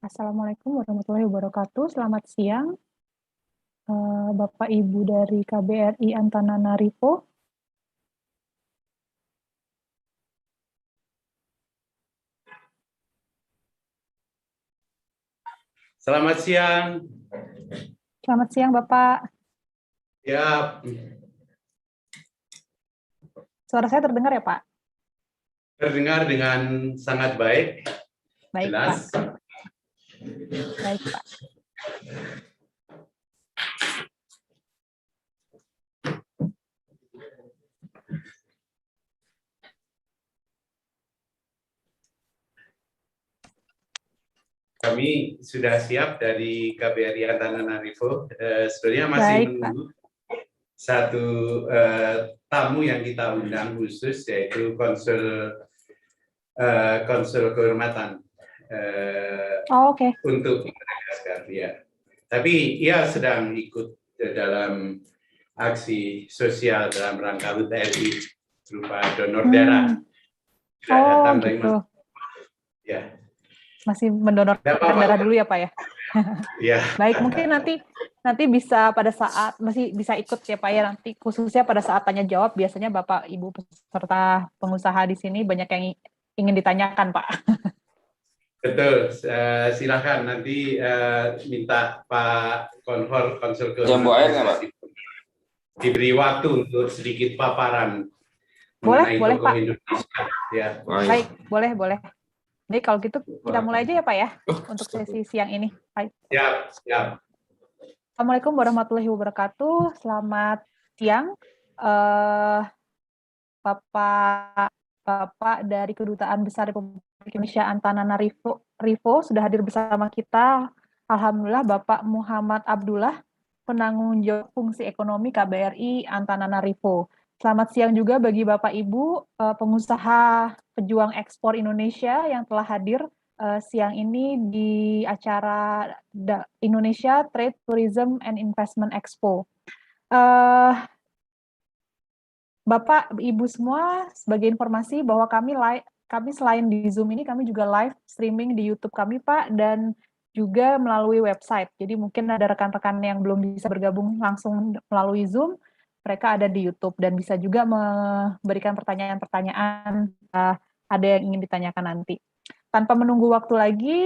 Assalamualaikum warahmatullahi wabarakatuh. Selamat siang, Bapak Ibu dari KBRI Antananarivo. Selamat siang. Selamat siang, Bapak. Ya, Suara saya terdengar ya, Pak? terdengar dengan sangat baik. Baik, Jelas. Pak. Baik, Pak. Kami sudah siap dari KBRI Antananarivo. Sebenarnya masih Baik, menunggu satu tamu yang kita undang khusus, yaitu konsul kehormatan Oke. untuk Madagaskar. Ya. Tapi ia sedang ikut dalam aksi sosial dalam rangka UTRI berupa donor darah. Datang dari Gitu. Ya. Masih mendonorkan darah dulu ya, Pak ya? Ya. Baik, mungkin nanti bisa pada saat masih bisa ikut ya Pak ya, nanti khususnya pada saat tanya jawab biasanya Bapak Ibu peserta pengusaha di sini banyak yang ingin ditanyakan, Pak. Betul, silakan nanti minta Pak Konsul diberi waktu untuk sedikit paparan Boleh, mengenai tokoh Pak. Indonesia. Ya. Baik, boleh. Jadi kalau gitu kita mulai aja ya Pak ya untuk sesi siang ini. Baik. Siap. Assalamualaikum warahmatullahi wabarakatuh. Selamat siang, Bapak dari Kedutaan Besar Republik Indonesia Antananarivo sudah hadir bersama kita. Alhamdulillah Bapak Muhammad Abdullah, penanggung jawab fungsi ekonomi KBRI Antananarivo. Selamat siang juga bagi Bapak Ibu pengusaha pejuang ekspor Indonesia yang telah hadir siang ini di acara Indonesia Trade, Tourism and Investment Expo. Bapak, Ibu semua, sebagai informasi bahwa kami selain di Zoom ini, kami juga live streaming di YouTube kami, Pak, dan juga melalui website. Jadi mungkin ada rekan-rekan yang belum bisa bergabung langsung melalui Zoom, mereka ada di YouTube dan bisa juga memberikan pertanyaan-pertanyaan ada yang ingin ditanyakan nanti. Tanpa menunggu waktu lagi,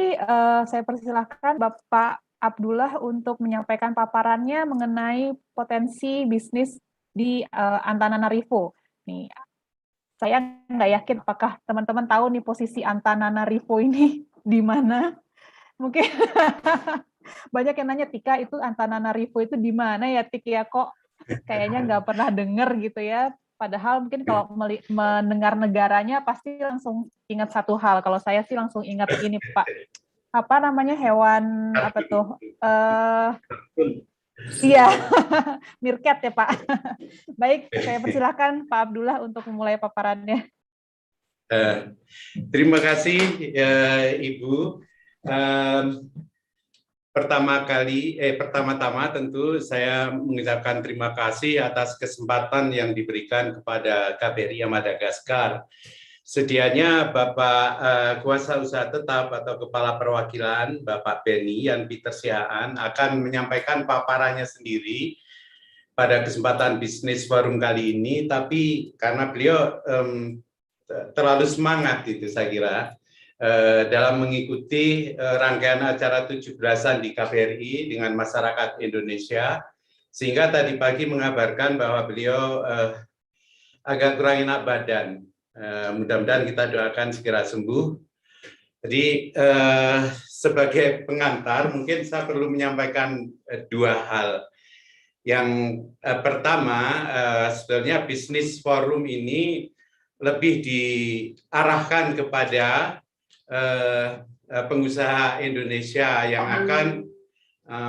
saya persilahkan Bapak Abdullah untuk menyampaikan paparannya mengenai potensi bisnis di Antananarivo. Nih, saya nggak yakin apakah teman-teman tahu nih posisi Antananarivo ini di mana. Mungkin banyak yang nanya, Tika itu Antananarivo itu di mana ya, Tik ya, kok kayaknya nggak pernah dengar gitu ya. Padahal mungkin kalau mendengar negaranya pasti langsung ingat satu hal. Kalau saya sih langsung ingat ini, Pak. Apa namanya, hewan apa tuh? Iya, meerkat ya Pak. Baik, saya persilahkan Pak Abdullah untuk memulai paparannya. Terima kasih Ibu. Pertama-tama tentu saya mengucapkan terima kasih atas kesempatan yang diberikan kepada KBRI Madagaskar. Sedianya Bapak Kuasa Usaha Tetap atau Kepala Perwakilan Bapak Benny Yan Peter Sihaan akan menyampaikan paparannya sendiri pada kesempatan bisnis forum kali ini, tapi karena beliau terlalu semangat itu saya kira dalam mengikuti rangkaian acara 17-an di KBRI dengan masyarakat Indonesia, sehingga tadi pagi mengabarkan bahwa beliau agak kurang enak badan. Mudah-mudahan kita doakan segera sembuh. Jadi sebagai pengantar mungkin saya perlu menyampaikan dua hal. Yang pertama, sebenarnya bisnis forum ini lebih diarahkan kepada pengusaha Indonesia yang akan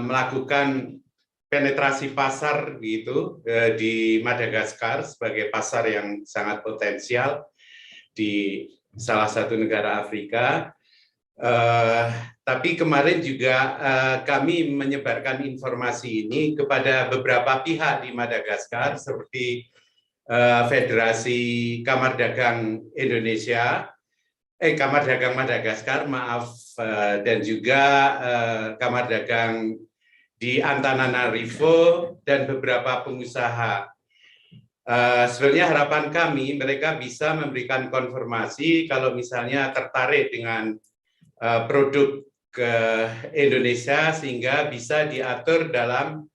melakukan penetrasi pasar gitu di Madagaskar sebagai pasar yang sangat potensial di salah satu negara Afrika. Tapi kemarin juga kami menyebarkan informasi ini kepada beberapa pihak di Madagaskar seperti Federasi Kamar Dagang Indonesia, Kamar Dagang Madagaskar, maaf, dan juga Kamar Dagang di Antananarivo dan beberapa pengusaha. Sebenarnya harapan kami mereka bisa memberikan konfirmasi kalau misalnya tertarik dengan produk ke Indonesia sehingga bisa diatur dalam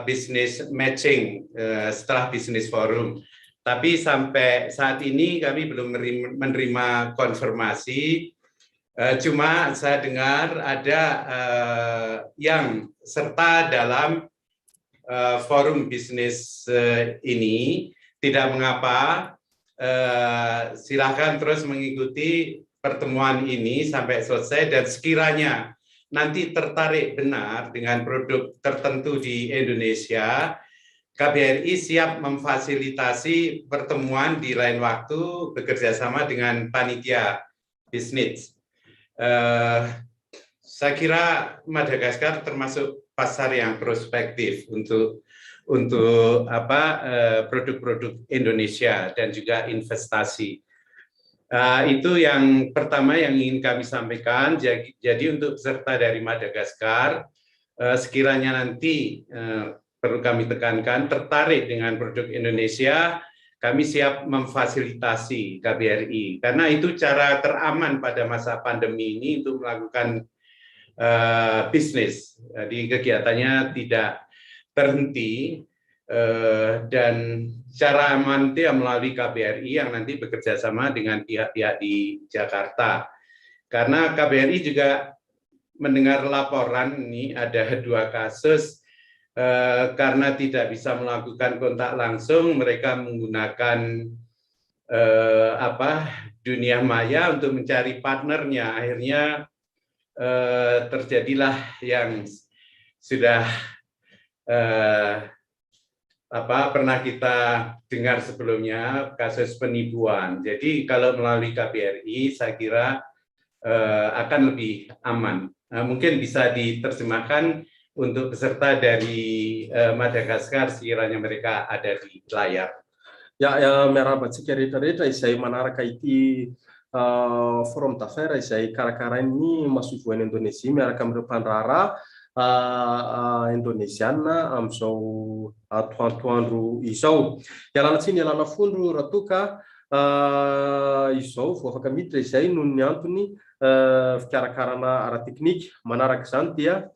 business matching setelah business forum. Tapi sampai saat ini kami belum menerima konfirmasi. Cuma saya dengar ada yang serta dalam forum bisnis ini. Tidak mengapa, silakan terus mengikuti pertemuan ini sampai selesai, dan sekiranya nanti tertarik benar dengan produk tertentu di Indonesia, KBRI siap memfasilitasi pertemuan di lain waktu bekerjasama dengan panitia bisnis. Saya kira Madagaskar termasuk pasar yang prospektif untuk produk-produk Indonesia dan juga investasi. Itu yang pertama yang ingin kami sampaikan. Jadi untuk peserta dari Madagaskar, sekiranya nanti perlu kami tekankan tertarik dengan produk Indonesia, kami siap memfasilitasi KBRI karena itu cara teraman pada masa pandemi ini untuk melakukan bisnis. Jadi kegiatannya tidak terhenti, dan cara aman itu melalui KBRI yang nanti bekerja sama dengan pihak-pihak di Jakarta. Karena KBRI juga mendengar laporan ini ada 2 kasus karena tidak bisa melakukan kontak langsung, mereka menggunakan dunia maya untuk mencari partnernya. Akhirnya terjadilah yang sudah pernah kita dengar sebelumnya, kasus penipuan. Jadi kalau melalui KBRI saya kira akan lebih aman. Mungkin bisa diterjemahkan untuk peserta dari Madagaskar sekiranya mereka ada di layar. Ya, miarahaba antsika rehetrarehetra izay manaraka ity forum d'affaires izay karakarain'ny masovoan'ny Indonesia miaraka amin'ireo mpandraharaha indonesiana amin'izao atoandro izao. Ialana tsiny ialana fondro raha toa ka izao vao afaka miditra izay noho ny antony fikarakarana ara-teknika. Manaraka izany dia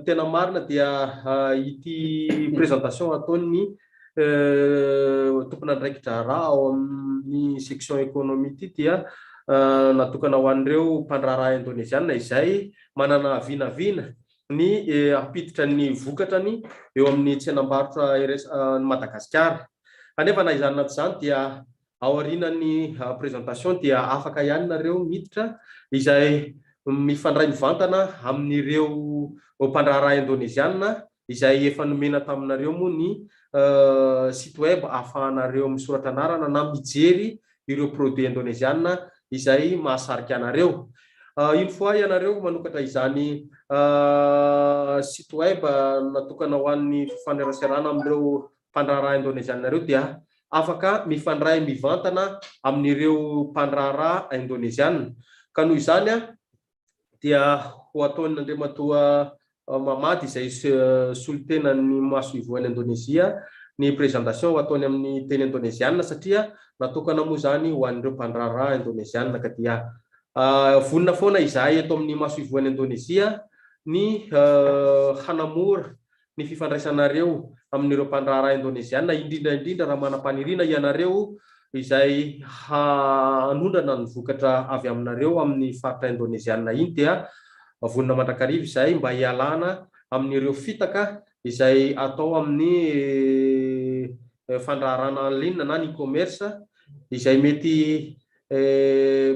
tena marina dia ity présentation ataon'ny tompon'andraikitra raha ao amin'ny section économie ity dia natokana ho an'ireo mpandraharaha indonesiana izay manana vinavina ny ampiditra ny vokatrany eo amin'ny tsenam-barotra Madagasikara. Kanefa na izany naty izany dia aorian'ny présentation dia afaka ihany nareo miditra izay mifandray mivantana amin'ireo mpandraharaha indonesiana izay efa nomena taminareo moa ny site web ahafahanareo misoratra anarana na mijery ireo produit indonesiana izay mahasarika anareo. Une fois ianareo manokatra izany site web natokana ho an'ny fifaneraserana amin'ireo mpandraharaha indonesianareo dia afaka mifandray mivantana amin'ireo mpandraharaha indonesiana. Ka noho izany dia ho ataon'ny Andriamatoa Mamady izay solitenan'ny maso ivoan'ny Indonesia ny présentation ho ataony amin'ny teny indonesiana satria natokana moa zany ho an'ireo mpandraharaha indonesiana. Ka dia vonona foana izahay eto amin'ny maso ivoan'ny Indonesia ny hanamora ny fifandraisanareo amin'ireo mpandraharaha indonesiana, indrindra raha manam-paniriana ianareo izay hanondrana ny vokatra avy aminareo amin'ny faritra indonesiana iny dia vonona mandrakariva izay mba hialana amin'ireo fitaka izay atao amin'ny fandraharana en ligne na ny e-commerce izay mety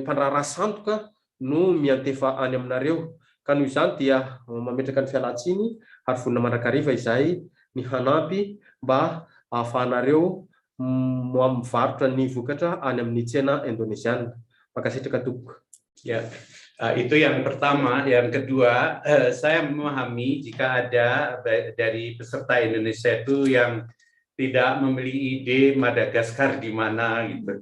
mpandraharaha sandoka no miantefa any aminareo. Ka noho izany dia mametraka ny fialan-tsiny ary vonona mandrakariva izay ny hanampy mba ahafahanareo mivarotra ny vokatra any amin'ny tsena indonesiana. Makasitraka tompoko. Ya. Itu yang pertama. Yang kedua, saya memahami jika ada dari peserta Indonesia itu yang tidak memiliki ide Madagaskar di mana gitu.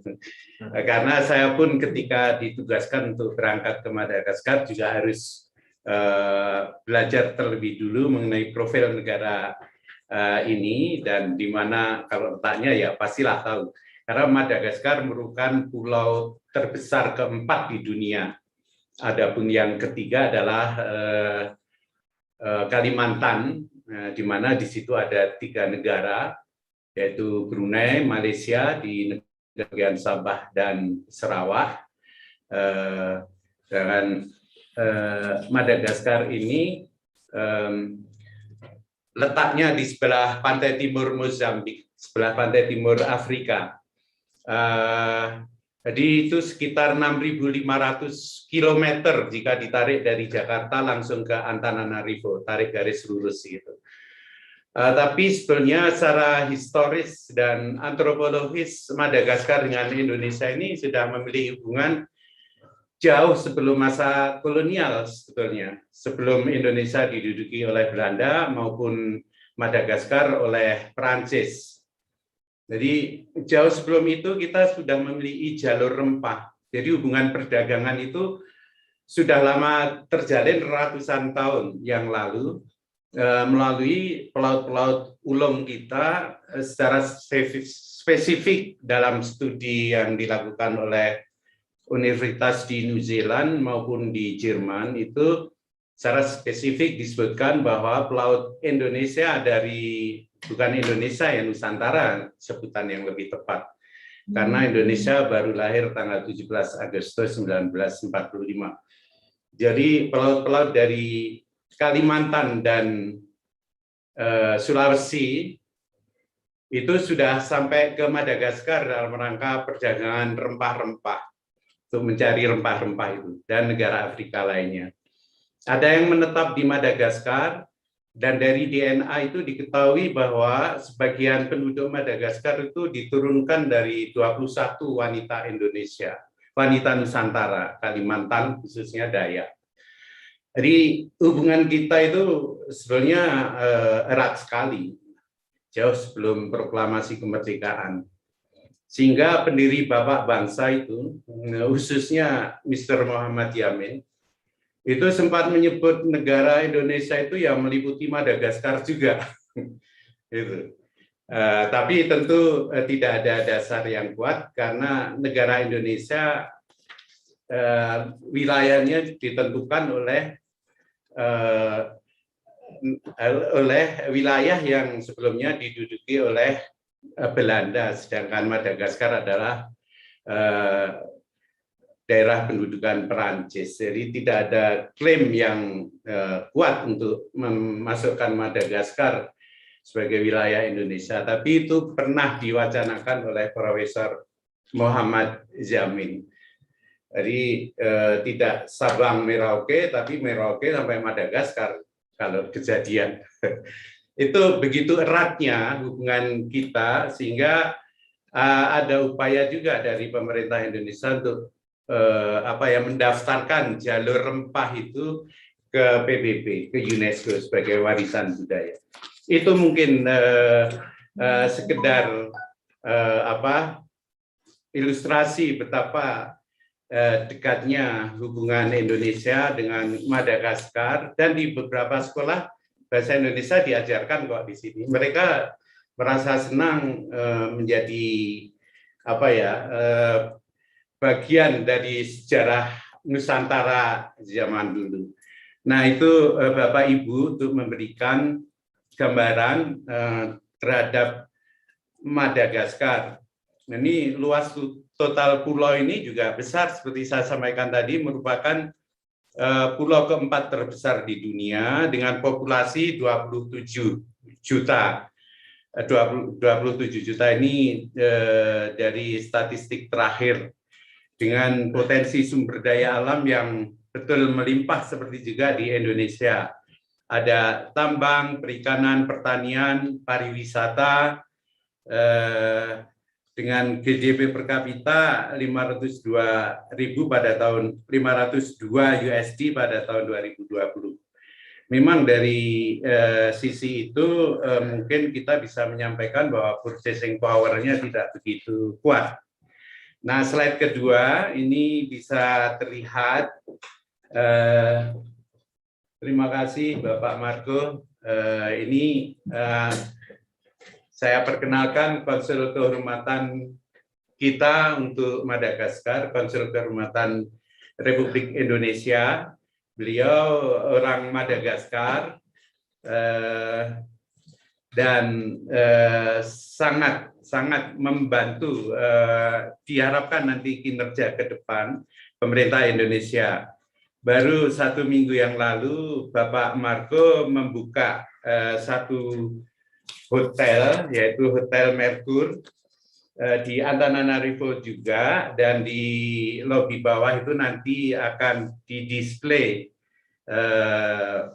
Karena saya pun ketika ditugaskan untuk berangkat ke Madagaskar juga harus belajar terlebih dulu mengenai profil negara ini, dan di mana kalau letaknya ya pastilah tahu. Karena Madagaskar merupakan pulau terbesar keempat di dunia. Adapun yang ketiga adalah Kalimantan, di mana di situ ada 3 negara, yaitu Brunei, Malaysia di bagian Sabah dan Sarawak. Dengan Madagaskar ini letaknya di sebelah pantai timur Mozambik, sebelah pantai timur Afrika. Jadi itu sekitar 6.500 km jika ditarik dari Jakarta langsung ke Antananarivo, tarik garis lurus gitu. Tapi sebetulnya secara historis dan antropologis Madagaskar dengan Indonesia ini sudah memiliki hubungan jauh sebelum masa kolonial sebetulnya. Sebelum Indonesia diduduki oleh Belanda maupun Madagaskar oleh Perancis. Jadi jauh sebelum itu kita sudah memiliki jalur rempah. Jadi hubungan perdagangan itu sudah lama terjalin ratusan tahun yang lalu melalui pelaut-pelaut ulung kita secara spesifik dalam studi yang dilakukan oleh universitas di New Zealand maupun di Jerman itu secara spesifik disebutkan bahwa pelaut Indonesia bukan Indonesia ya, Nusantara sebutan yang lebih tepat. Karena Indonesia baru lahir tanggal 17 Agustus 1945. Jadi pelaut-pelaut dari Kalimantan dan Sulawesi itu sudah sampai ke Madagaskar dalam rangka perdagangan rempah-rempah untuk mencari rempah-rempah itu dan negara Afrika lainnya. Ada yang menetap di Madagaskar, dan dari DNA itu diketahui bahwa sebagian penduduk Madagaskar itu diturunkan dari 21 wanita Indonesia, wanita Nusantara, Kalimantan khususnya Dayak. Jadi hubungan kita itu sebenarnya erat sekali, jauh sebelum proklamasi kemerdekaan. Sehingga pendiri Bapak Bangsa itu, khususnya Mr. Muhammad Yamin, itu sempat menyebut negara Indonesia itu yang meliputi Madagaskar juga. Gitu. Tapi tentu tidak ada dasar yang kuat karena negara Indonesia wilayahnya ditentukan oleh wilayah yang sebelumnya diduduki oleh Belanda, sedangkan Madagaskar adalah daerah pendudukan Perancis. Jadi tidak ada klaim yang kuat untuk memasukkan Madagaskar sebagai wilayah Indonesia, tapi itu pernah diwacanakan oleh Profesor Muhammad Yamin. Jadi tidak Sabang Merauke, tapi Merauke sampai Madagaskar kalau kejadian. Itu begitu eratnya hubungan kita sehingga ada upaya juga dari pemerintah Indonesia untuk mendaftarkan jalur rempah itu ke PBB, ke UNESCO sebagai warisan budaya. Itu mungkin sekedar ilustrasi betapa dekatnya hubungan Indonesia dengan Madagaskar, dan di beberapa sekolah bahasa Indonesia diajarkan kok di sini. Mereka merasa senang menjadi bagian dari sejarah Nusantara zaman dulu. Nah itu Bapak Ibu untuk memberikan gambaran terhadap Madagaskar. Ini luas total pulau ini juga besar seperti saya sampaikan tadi, merupakan pulau keempat terbesar di dunia dengan populasi 27 juta. 27 juta ini dari statistik terakhir, dengan potensi sumber daya alam yang betul melimpah seperti juga di Indonesia. Ada tambang, perikanan, pertanian, pariwisata, dengan GDP per kapita 502 USD pada tahun 2020. memang dari sisi itu mungkin kita bisa menyampaikan bahwa purchasing power-nya tidak begitu kuat. Nah, slide kedua ini bisa terlihat. Terima kasih Bapak Marco. Ini saya perkenalkan konsul kehormatan kita untuk Madagaskar, konsul kehormatan Republik Indonesia. Beliau orang Madagaskar dan sangat membantu diharapkan nanti kinerja ke depan pemerintah Indonesia. Baru 1 minggu yang lalu Bapak Marco membuka satu hotel, yaitu Hotel Merkur di Antananarivo juga, dan di lobi bawah itu nanti akan didisplay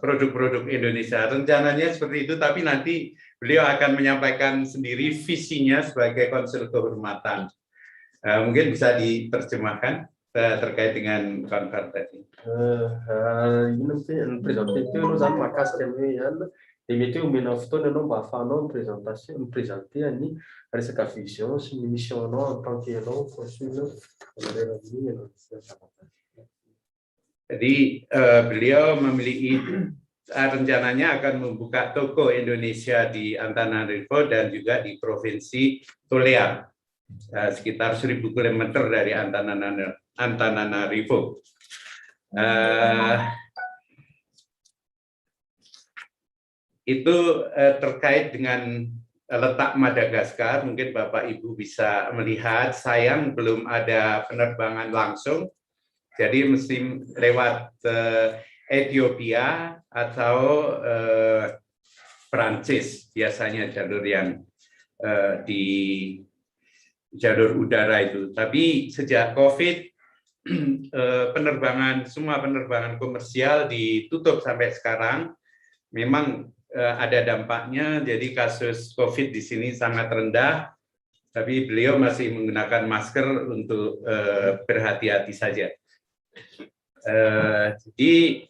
produk-produk Indonesia. Rencananya seperti itu, tapi nanti beliau akan menyampaikan sendiri visinya sebagai konsul kehormatan. Mungkin bisa diterjemahkan terkait dengan konfer tadi. Ini presentation zany mahakasika ny hoe dia mety hoe omena fotoana ianao mba ahafahanao mipresenter ny resaka vision sy ny mission-nao en tant que ianao consul. Jadi beliau memiliki rencananya akan membuka toko Indonesia di Antananarivo dan juga di Provinsi Toledo, sekitar 1.000 km dari Antananarivo. Itu terkait dengan letak Madagaskar. Mungkin Bapak Ibu bisa melihat, sayang belum ada penerbangan langsung, jadi mesti lewat Ethiopia atau Prancis biasanya jalur yang di jalur udara itu. Tapi sejak COVID semua penerbangan komersial ditutup sampai sekarang. Memang ada dampaknya, jadi kasus COVID di sini sangat rendah, tapi beliau masih menggunakan masker untuk berhati-hati saja. Jadi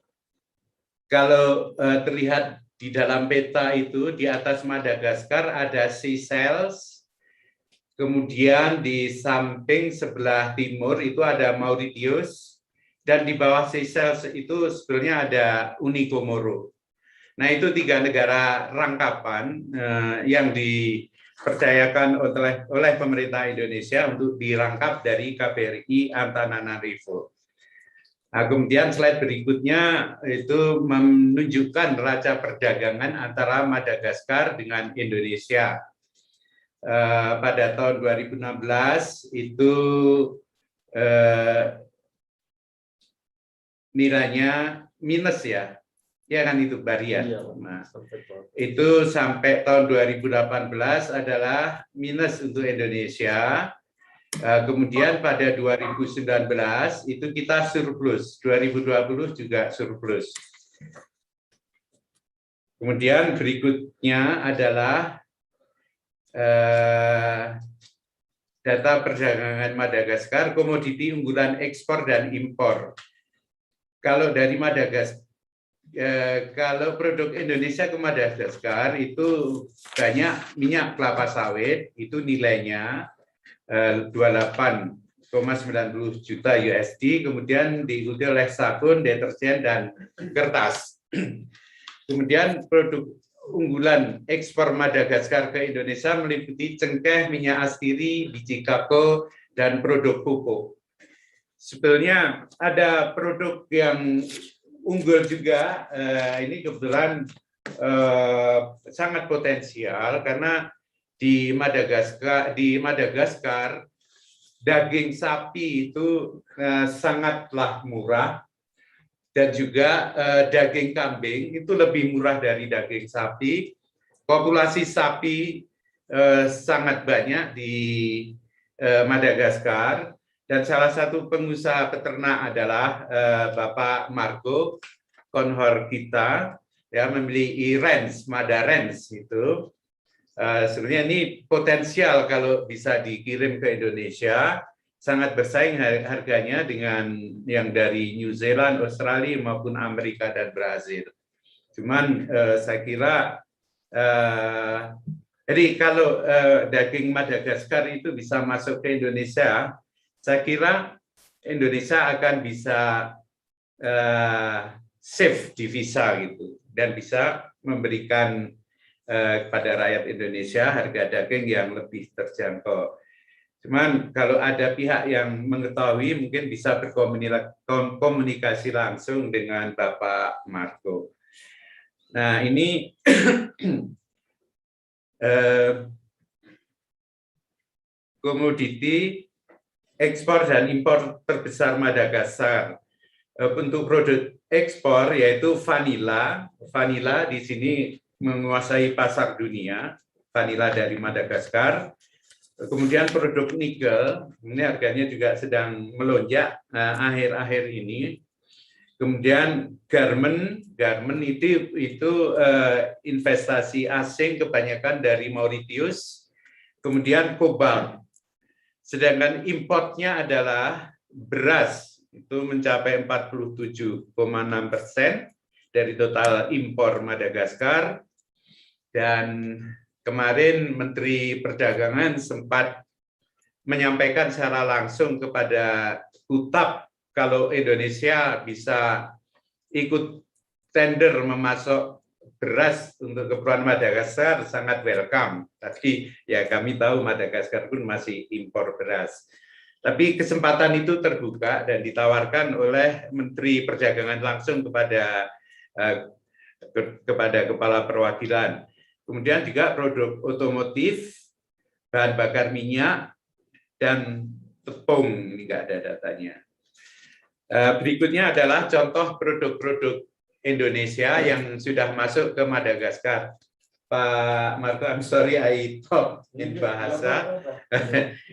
kalau terlihat di dalam peta itu, di atas Madagaskar ada Seychelles, kemudian di samping sebelah timur itu ada Mauritius, dan di bawah Seychelles itu sebenarnya ada Uni Komoro. Nah, itu 3 negara rangkapan yang dipercayakan oleh pemerintah Indonesia untuk dirangkap dari KBRI Antananarivo. Nah, kemudian slide berikutnya itu menunjukkan neraca perdagangan antara Madagaskar dengan Indonesia. Pada tahun 2016 itu nilainya minus ya. Ya kan itu Baria. Nah, itu sampai tahun 2018 adalah minus untuk Indonesia. Kemudian pada 2019 itu kita surplus, 2020 juga surplus. Kemudian berikutnya adalah data perdagangan Madagaskar, komoditi unggulan ekspor dan impor. Kalau dari Madagaskar, kalau produk Indonesia ke Madagaskar itu banyak minyak kelapa sawit, itu nilainya 28,90 juta USD, kemudian diikuti oleh sabun, deterjen, dan kertas. Kemudian produk unggulan ekspor Madagaskar ke Indonesia meliputi cengkeh, minyak astiri, biji kakao, dan produk pupuk. Sebenarnya ada produk yang unggul juga, ini kebetulan sangat potensial karena di Madagaskar daging sapi itu sangatlah murah, dan juga daging kambing itu lebih murah dari daging sapi. Populasi sapi sangat banyak di Madagaskar. Dan salah satu pengusaha peternak adalah Bapak Marco, konhor kita, ya, memiliki Rens, Mada Rens itu. Sebenarnya ini potensial kalau bisa dikirim ke Indonesia, sangat bersaing harganya dengan yang dari New Zealand, Australia, maupun Amerika dan Brazil. Cuman saya kira jadi kalau daging Madagaskar itu bisa masuk ke Indonesia, saya kira Indonesia akan bisa save divisa gitu dan bisa memberikan kepada rakyat Indonesia harga daging yang lebih terjangkau. Cuman kalau ada pihak yang mengetahui mungkin bisa berkomunikasi langsung dengan Bapak Marco. Nah ini komoditi ekspor dan impor terbesar Madagaskar. Untuk produk ekspor yaitu vanila. Vanila di sini menguasai pasar dunia. Vanila dari Madagaskar. Kemudian produk nikel, ini harganya juga sedang melonjak akhir-akhir ini. Kemudian garment itu investasi asing kebanyakan dari Mauritius. Kemudian kobalt. Sedangkan importnya adalah beras, itu mencapai 47,6% dari total impor Madagaskar. Dan kemarin Menteri Perdagangan sempat menyampaikan secara langsung kepada Kutap kalau Indonesia bisa ikut tender memasok beras untuk keperluan Madagaskar sangat welcome. Tapi ya kami tahu Madagaskar pun masih impor beras. Tapi kesempatan itu terbuka dan ditawarkan oleh Menteri Perdagangan langsung kepada kepala perwakilan. Kemudian juga produk otomotif, bahan bakar minyak, dan tepung, ini nggak ada datanya. Berikutnya adalah contoh produk-produk Indonesia yang sudah masuk ke Madagaskar. Pak Marco, I'm sorry I talk in bahasa.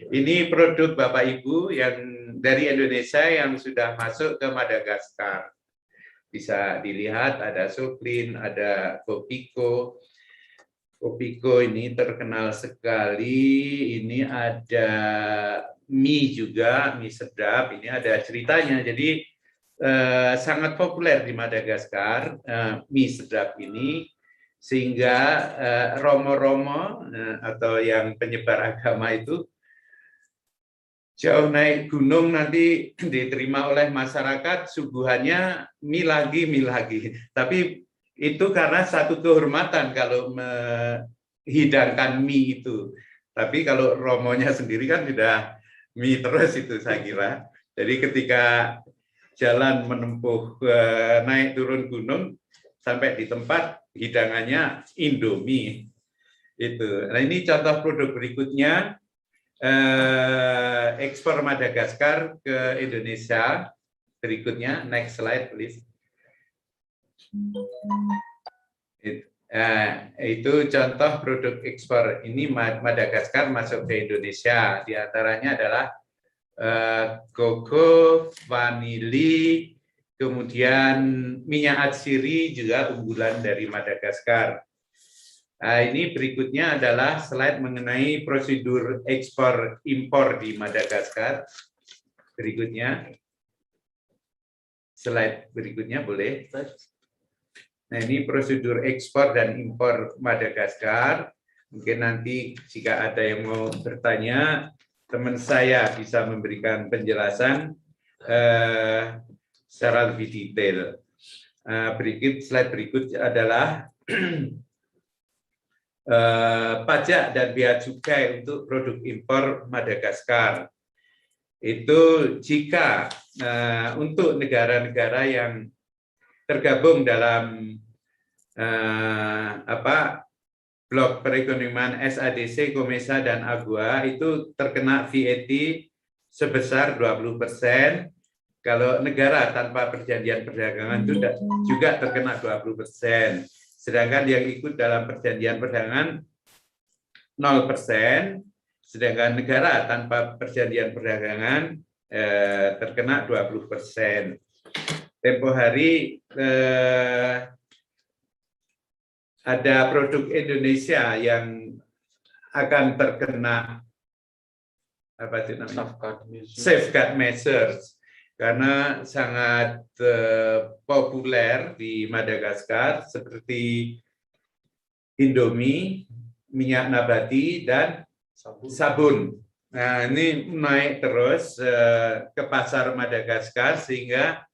Ini produk Bapak Ibu yang dari Indonesia yang sudah masuk ke Madagaskar. Bisa dilihat ada Soklin, ada Kopiko. Kopiko ini terkenal sekali. Ini ada mie juga, mie sedap. Ini ada ceritanya. Jadi sangat populer di Madagaskar mie sedap ini, sehingga romo-romo atau yang penyebar agama itu jauh naik gunung nanti diterima oleh masyarakat suguhannya mie lagi. Tapi itu karena satu kehormatan kalau menghidangkan mie itu. Tapi kalau romonya sendiri kan sudah mie terus itu saya kira. Jadi ketika jalan menempuh naik turun gunung sampai di tempat hidangannya Indomie. Itu. Nah ini contoh produk berikutnya ekspor Madagaskar ke Indonesia. Berikutnya next slide please. Itu contoh produk ekspor ini Madagaskar masuk ke Indonesia. Di antaranya adalah koko, vanili, kemudian minyak atsiri juga unggulan dari Madagaskar. Nah, ini berikutnya adalah slide mengenai prosedur ekspor impor di Madagaskar. Berikutnya, slide berikutnya boleh. Nah, ini prosedur ekspor dan impor Madagaskar. Mungkin nanti jika ada yang mau bertanya, teman saya bisa memberikan penjelasan secara lebih detail. Slide berikut adalah pajak dan bea cukai untuk produk impor Madagaskar. Itu jika untuk negara-negara yang tergabung dalam blok perekonomian SADC, COMESA, dan AGOA itu terkena VAT sebesar 20%. Kalau negara tanpa perjanjian perdagangan itu juga terkena 20%. Sedangkan yang ikut dalam perjanjian perdagangan 0%. Sedangkan negara tanpa perjanjian perdagangan terkena 20%. Tempo hari ada produk Indonesia yang akan terkena apa itu namanya? Safeguard measures. karena sangat populer di Madagaskar seperti Indomie, minyak nabati, dan sabun. Nah, ini naik terus ke pasar Madagaskar sehingga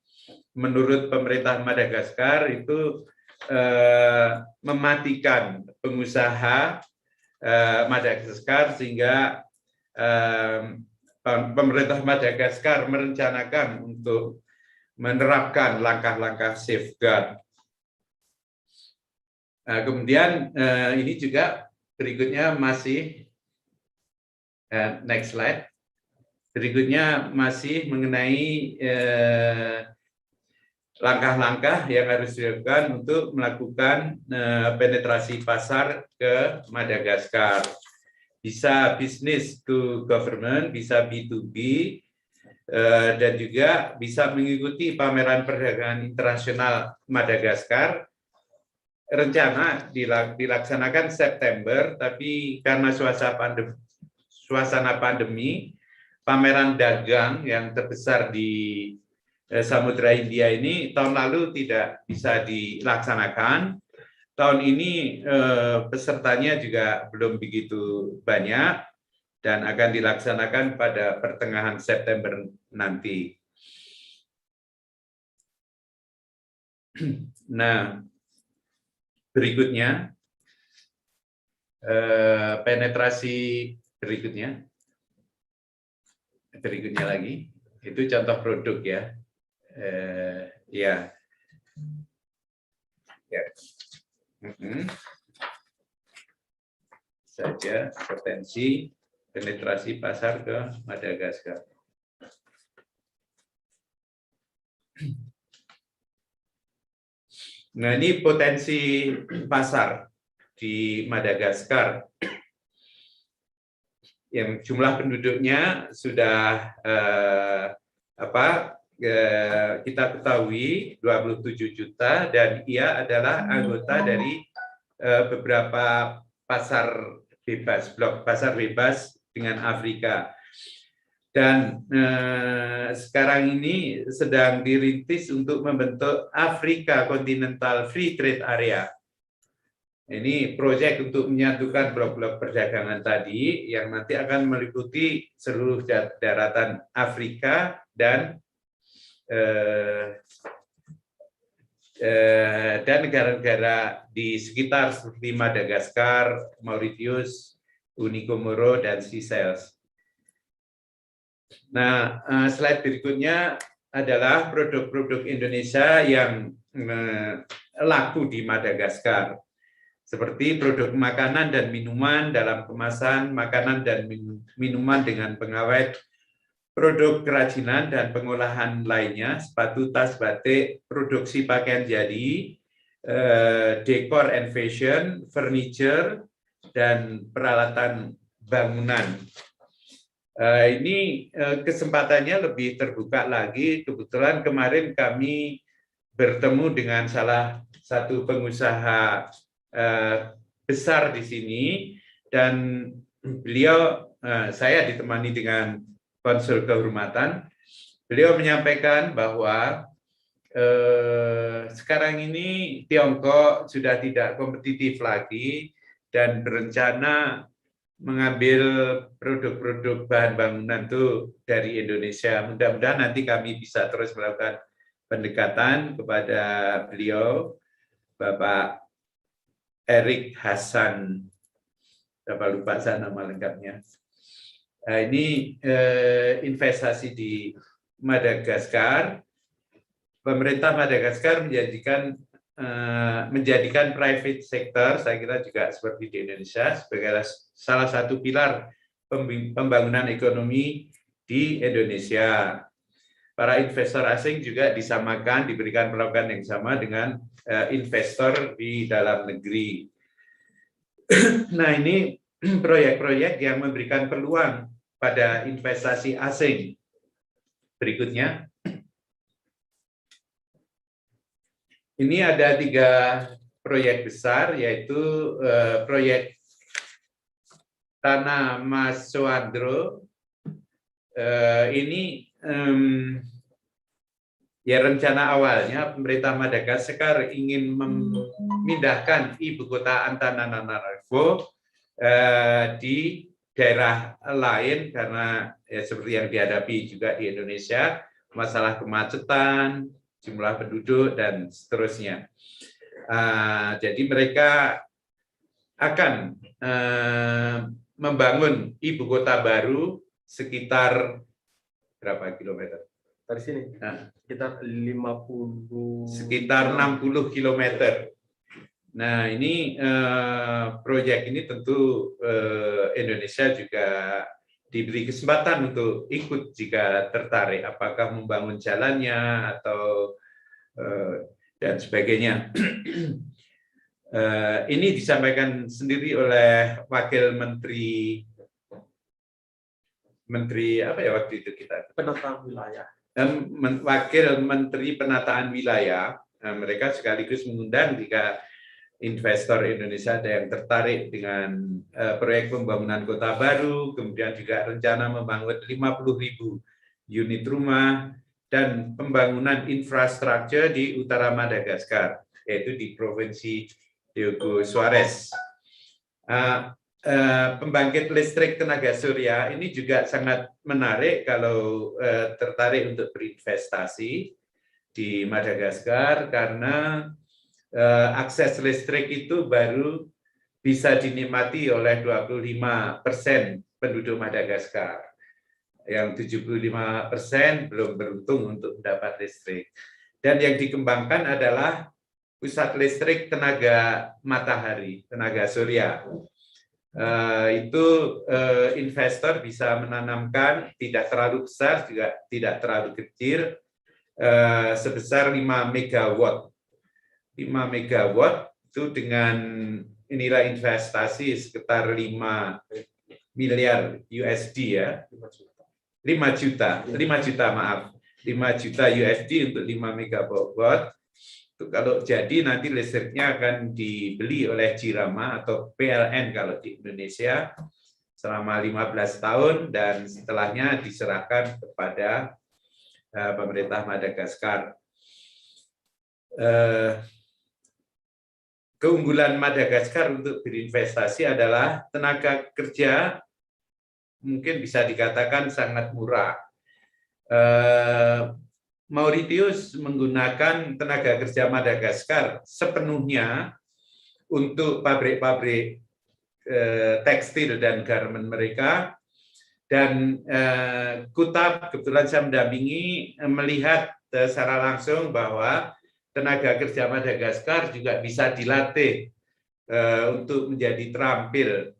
menurut pemerintah Madagaskar itu mematikan pengusaha Madagaskar sehingga pemerintah Madagaskar merencanakan untuk menerapkan langkah-langkah safeguard. Nah, kemudian ini juga berikutnya masih next slide. Berikutnya masih mengenai langkah-langkah yang harus dilakukan untuk melakukan penetrasi pasar ke Madagaskar. Bisa business to government, bisa B2B, dan juga bisa mengikuti pameran perdagangan internasional Madagaskar. Rencana dilaksanakan September, tapi karena suasana pandemi, pameran dagang yang terbesar di Samudra Hindia ini tahun lalu tidak bisa dilaksanakan. Tahun ini pesertanya juga belum begitu banyak dan akan dilaksanakan pada pertengahan September nanti. Nah, berikutnya, penetrasi berikutnya lagi, itu contoh produk ya. Ya. Saja potensi penetrasi pasar ke Madagaskar. Nah, ini potensi pasar di Madagaskar yang jumlah penduduknya sudah kita ketahui 27 juta dan ia adalah anggota dari beberapa pasar bebas, blok pasar bebas dengan Afrika. Dan sekarang ini sedang dirintis untuk membentuk Afrika Continental Free Trade Area. Ini proyek untuk menyatukan blok-blok perdagangan tadi yang nanti akan meliputi seluruh daratan Afrika dan negara-negara di sekitar seperti Madagaskar, Mauritius, Uni Komoro, dan Seychelles. Nah, slide berikutnya adalah produk-produk Indonesia yang laku di Madagaskar, seperti produk makanan dan minuman dalam kemasan, makanan dan minuman dengan pengawet, produk kerajinan dan pengolahan lainnya, sepatu, tas, batik, produksi pakaian jadi, dekor and fashion, furniture, dan peralatan bangunan. Ini kesempatannya lebih terbuka lagi. Kebetulan kemarin kami bertemu dengan salah satu pengusaha besar di sini dan beliau, saya ditemani dengan konsul kehormatan, beliau menyampaikan bahwa sekarang ini Tiongkok sudah tidak kompetitif lagi dan berencana mengambil produk-produk bahan bangunan itu dari Indonesia. Mudah-mudahan nanti kami bisa terus melakukan pendekatan kepada beliau, Bapak Erik Hasan, Bapak lupa saya nama lengkapnya. Nah, ini investasi di Madagaskar. Pemerintah Madagaskar menjadikan private sector, saya kira juga seperti di Indonesia, sebagai salah satu pilar pembangunan ekonomi di Indonesia. Para investor asing juga disamakan, diberikan perlakuan yang sama dengan investor di dalam negeri. Nah, ini proyek-proyek yang memberikan peluang pada investasi asing. Berikutnya. Ini ada 3 proyek besar, yaitu proyek Tanah Mas Soandro. Ini Ya, rencana awalnya pemerintah Madagaskar ingin memindahkan ibu kota Antananarivo di daerah lain karena ya, seperti yang dihadapi juga di Indonesia, masalah kemacetan, jumlah penduduk dan seterusnya. Jadi mereka akan membangun ibu kota baru sekitar berapa kilometer? Dari sini sekitar 50 sekitar 60 kilometer. Nah, ini proyek ini tentu Indonesia juga diberi kesempatan untuk ikut jika tertarik, apakah membangun jalannya atau dan sebagainya. Ini disampaikan sendiri oleh Wakil Menteri apa ya waktu itu kita? penataan wilayah. Wakil Menteri Penataan Wilayah. Mereka sekaligus mengundang jika investor Indonesia ada yang tertarik dengan proyek pembangunan kota baru, kemudian juga rencana membangun 50.000 unit rumah dan pembangunan infrastruktur di utara Madagaskar, yaitu di Provinsi Diogo Suarez. Pembangkit listrik tenaga surya ini juga sangat menarik kalau tertarik untuk berinvestasi di Madagaskar karena akses listrik itu baru bisa dinikmati oleh 25% penduduk Madagaskar. Yang 75% belum beruntung untuk mendapat listrik. Dan yang dikembangkan adalah pusat listrik tenaga matahari, tenaga surya. Itu investor bisa menanamkan tidak terlalu besar juga tidak terlalu kecil sebesar 5 megawatt. 5 megawatt itu dengan nilai investasi sekitar 5 miliar USD ya. 5 juta maaf. 5 juta USD untuk 5 megawatt. Itu kalau jadi nanti listriknya akan dibeli oleh Jirama atau PLN kalau di Indonesia selama 15 tahun dan setelahnya diserahkan kepada pemerintah Madagaskar. Keunggulan Madagaskar untuk berinvestasi adalah tenaga kerja mungkin bisa dikatakan sangat murah. Mauritius menggunakan tenaga kerja Madagaskar sepenuhnya untuk pabrik-pabrik tekstil dan garment mereka, dan Kutab kebetulan saya mendampingi melihat secara langsung bahwa tenaga kerja Madagaskar juga bisa dilatih untuk menjadi terampil.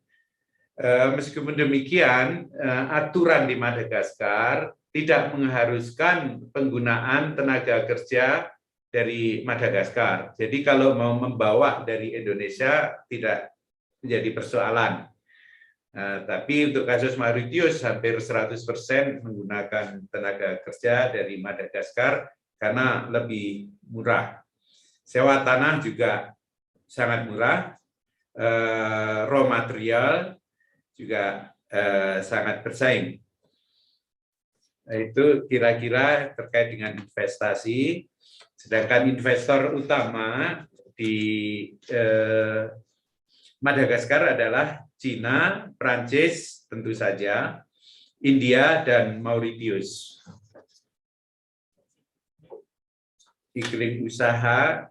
Meskipun demikian, aturan di Madagaskar tidak mengharuskan penggunaan tenaga kerja dari Madagaskar. Jadi kalau mau membawa dari Indonesia tidak menjadi persoalan. Tapi untuk kasus Mauritius hampir 100% menggunakan tenaga kerja dari Madagaskar karena lebih murah. Sewa tanah juga sangat murah, raw material juga sangat bersaing. Itu kira-kira terkait dengan investasi. Sedangkan investor utama di Madagaskar adalah Cina, Prancis tentu saja, India, dan Mauritius. Iklim usaha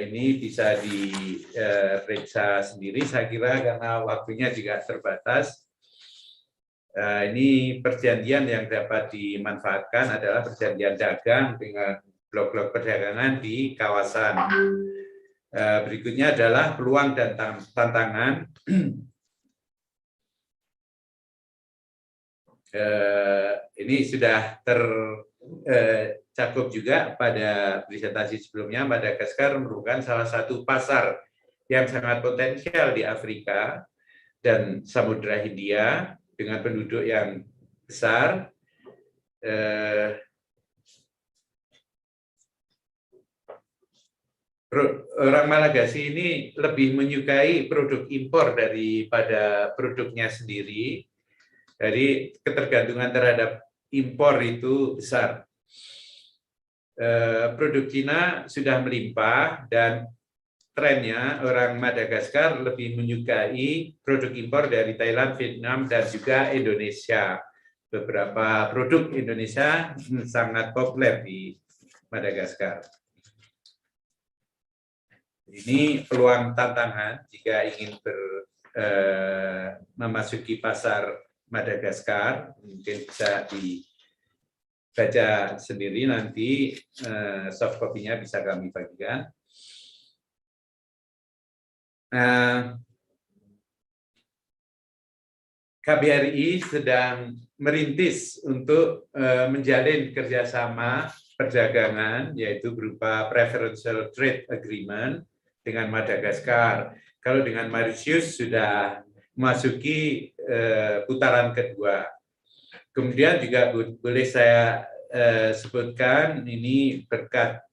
ini bisa diperiksa sendiri, saya kira karena waktunya juga terbatas. Ini perjanjian yang dapat dimanfaatkan adalah perjanjian dagang dengan blok-blok perdagangan di kawasan. Berikutnya adalah peluang dan tantangan. Ini sudah tercakup juga pada presentasi sebelumnya. Madagaskar merupakan salah satu pasar yang sangat potensial di Afrika dan Samudra Hindia dengan penduduk yang besar. Orang Malagasy ini lebih menyukai produk impor daripada produknya sendiri. Jadi ketergantungan terhadap impor itu besar. produk Cina sudah melimpah dan trennya orang Madagaskar lebih menyukai produk impor dari Thailand, Vietnam, dan juga Indonesia. Beberapa produk Indonesia sangat populer di Madagaskar. Ini peluang tantangan jika ingin memasuki pasar Madagaskar, mungkin bisa dibaca sendiri, nanti soft copy-nya bisa kami bagikan. KBRI sedang merintis untuk menjalin kerjasama perdagangan, yaitu berupa preferential trade agreement dengan Madagaskar. Kalau dengan Mauritius sudah memasuki putaran kedua. Kemudian juga boleh saya sebutkan ini berkat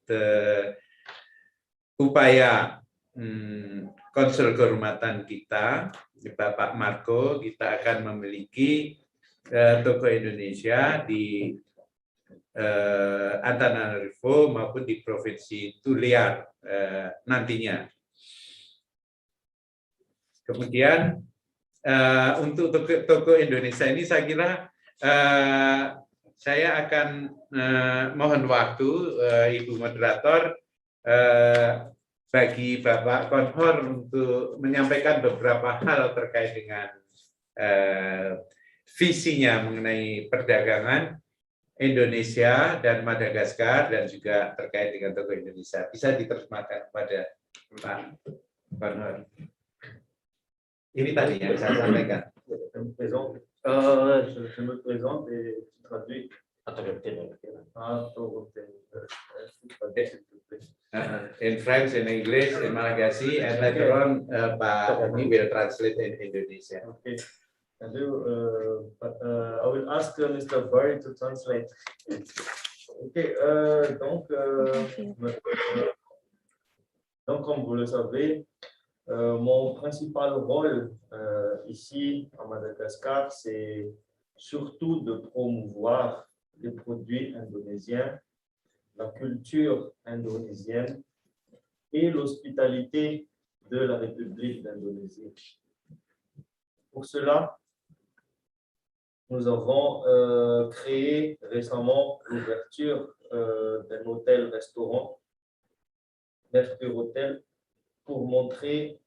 upaya konsul kehormatan kita, Bapak Marco, kita akan memiliki toko Indonesia di Antananarivo maupun di Provinsi Tuliar nantinya. Kemudian untuk toko Indonesia ini saya kira saya akan mohon waktu Ibu Moderator bagi Bapak Konhor untuk menyampaikan beberapa hal terkait dengan visinya mengenai perdagangan Indonesia dan Madagaskar dan juga terkait dengan toko Indonesia. Bisa diterjemahkan kepada Pak Konhor. Ini tadi yang saya sampaikan. Je me présente et tu traduis. In French, in English, in Malagasy, and later on, Pak Umi will translate in Indonesia. Okay. And I will ask Mr. Barry to translate. Okay. Donc, comme vous le savez, mon principal rôle ici à Madagascar, c'est surtout de promouvoir les produits indonésiens, la culture indonésienne et l'hospitalité de la République d'Indonésie. Pour cela, nous avons créé récemment l'ouverture d'un hôtel-restaurant, Mercure Hotel, pour montrer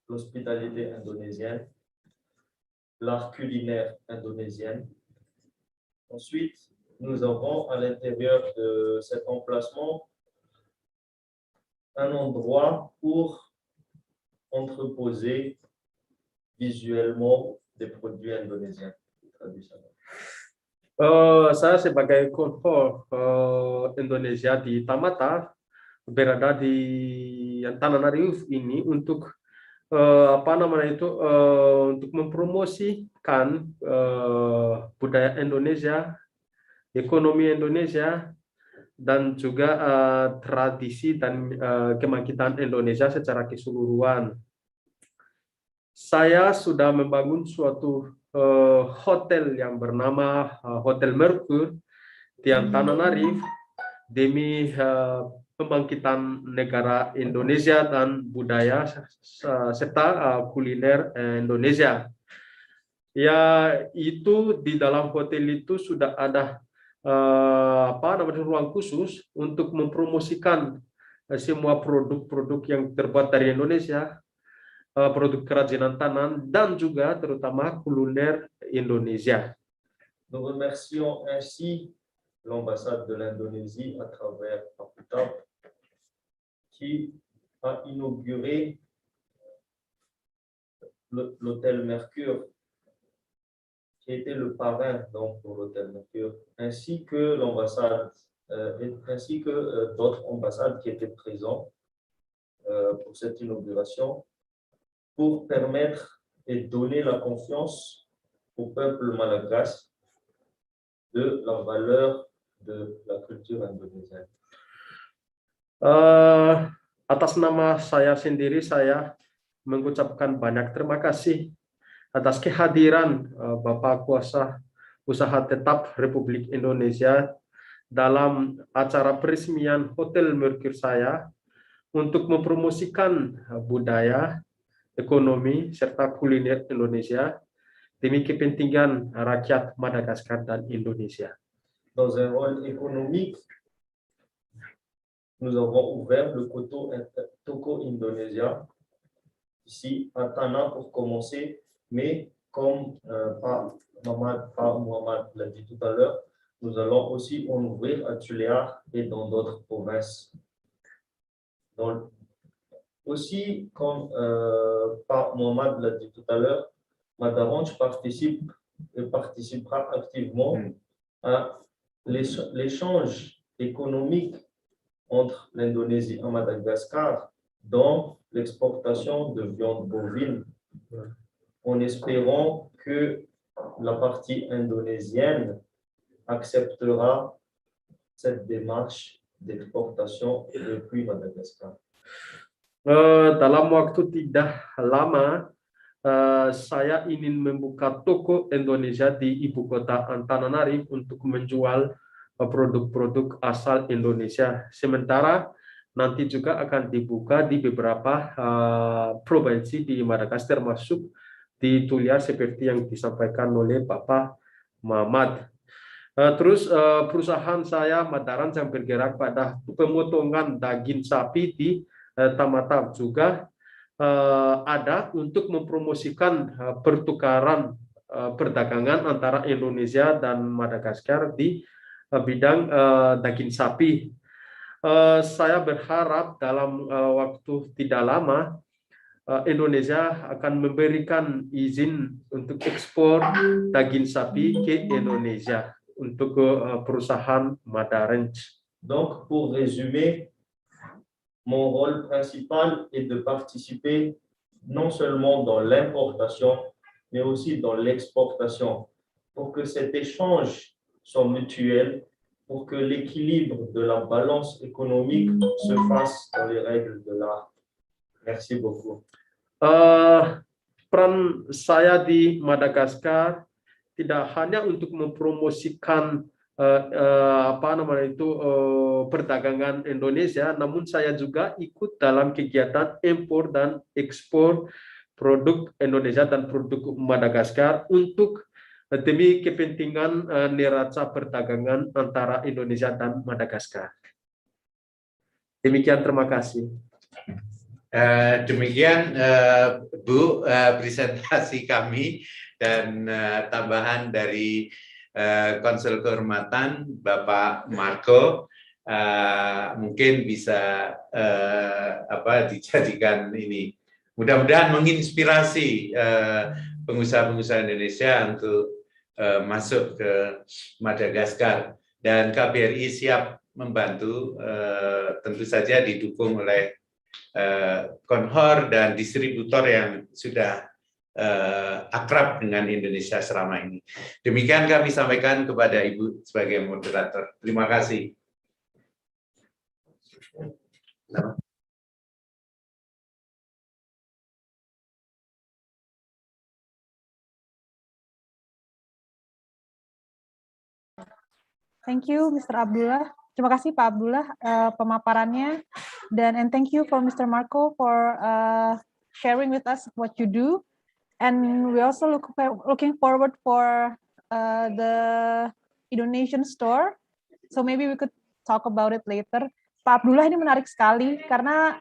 l'hospitalité indonésienne, l'art culinaire indonésien. Ensuite, nous avons à l'intérieur de cet emplacement un endroit pour entreposer visuellement des produits indonésiens. Saya sebagai konvoi Indonesia di Tamata berada di Antananarivo ini untuk untuk mempromosikan budaya Indonesia, ekonomi Indonesia, dan juga tradisi dan kebangkitan Indonesia secara keseluruhan. Saya sudah membangun suatu hotel yang bernama Hotel Mercure di Antananarivo demi pembangkitan negara Indonesia dan budaya serta kuliner Indonesia. Ya, itu di dalam hotel itu sudah ada ruang khusus untuk mempromosikan semua produk-produk yang terbuat dari Indonesia, produk kerajinan tangan dan juga terutama kuliner Indonesia. Nous remercions ainsi l'ambassade de l'Indonésie à travers Paputap qui a inauguré l'hôtel Mercure, qui était le parrain donc pour l'hôtel Mercure, ainsi que l'ambassade, ainsi que d'autres ambassades qui étaient présents pour cette inauguration, pour permettre et donner la confiance au peuple malagasy de la valeur de la culture indonésienne. Atas nama saya sendiri, saya mengucapkan banyak terima kasih atas kehadiran Bapak Kuasa Usaha Tetap Republik Indonesia dalam acara peresmian Hotel Mercure saya untuk mempromosikan budaya, ekonomi, serta kuliner Indonesia demi kepentingan rakyat Madagaskar dan Indonesia. Dans un rôle économique, nous avons ouvert le Toko Indonesia ici à Tana pour commencer, mais comme Mohamed l'a dit tout à l'heure, nous allons aussi en ouvrir à Tuléar et dans d'autres provinces. Aussi, comme Mohamed l'a dit tout à l'heure, Madarange participera activement à l'échange économique entre l'Indonésie et Madagascar dans l'exportation de viande bovine, en espérant que la partie indonésienne acceptera cette démarche d'exportation depuis Madagascar. Dalam waktu tidak lama, saya ingin membuka toko Indonesia di ibu kota Antananarivo untuk menjual produk-produk asal Indonesia. Sementara nanti juga akan dibuka di beberapa provinsi di Madagaskar, termasuk di Tulia seperti yang disampaikan oleh Bapak Muhammad. Terus perusahaan saya Madarange yang bergerak pada pemotongan daging sapi di Tamatave juga ada untuk mempromosikan pertukaran perdagangan antara Indonesia dan Madagaskar di bidang daging sapi. Saya berharap dalam waktu tidak lama Indonesia akan memberikan izin untuk ekspor daging sapi ke Indonesia untuk perusahaan Madarange. Donc, pour résumer, mon rôle principal est de participer non seulement dans l'importation, mais aussi dans l'exportation, pour que cet échange soit mutuel, pour que l'équilibre de la balance économique se fasse dans les règles de l'art. Merci beaucoup. Peran saya di Madagaskar tidak hanya untuk mempromosikan perdagangan Indonesia, namun saya juga ikut dalam kegiatan impor dan ekspor produk Indonesia dan produk Madagaskar untuk demi kepentingan neraca perdagangan antara Indonesia dan Madagaskar. Demikian, terima kasih. Demikian Bu presentasi kami dan tambahan dari Konsul Kehormatan Bapak Marco, mungkin bisa dijadikan ini, mudah-mudahan menginspirasi pengusaha-pengusaha Indonesia untuk masuk ke Madagaskar, dan KBRI siap membantu, tentu saja didukung oleh konhor dan distributor yang sudah akrab dengan Indonesia selama ini. Demikian kami sampaikan kepada Ibu sebagai moderator. Terima kasih. Thank you, Mr. Abdullah. Terima kasih Pak Abdullah pemaparannya, and thank you for Mr. Marco for sharing with us what you do. And we also looking forward for the Indonesian store. So maybe we could talk about it later. Pak Abdullah, ini menarik sekali karena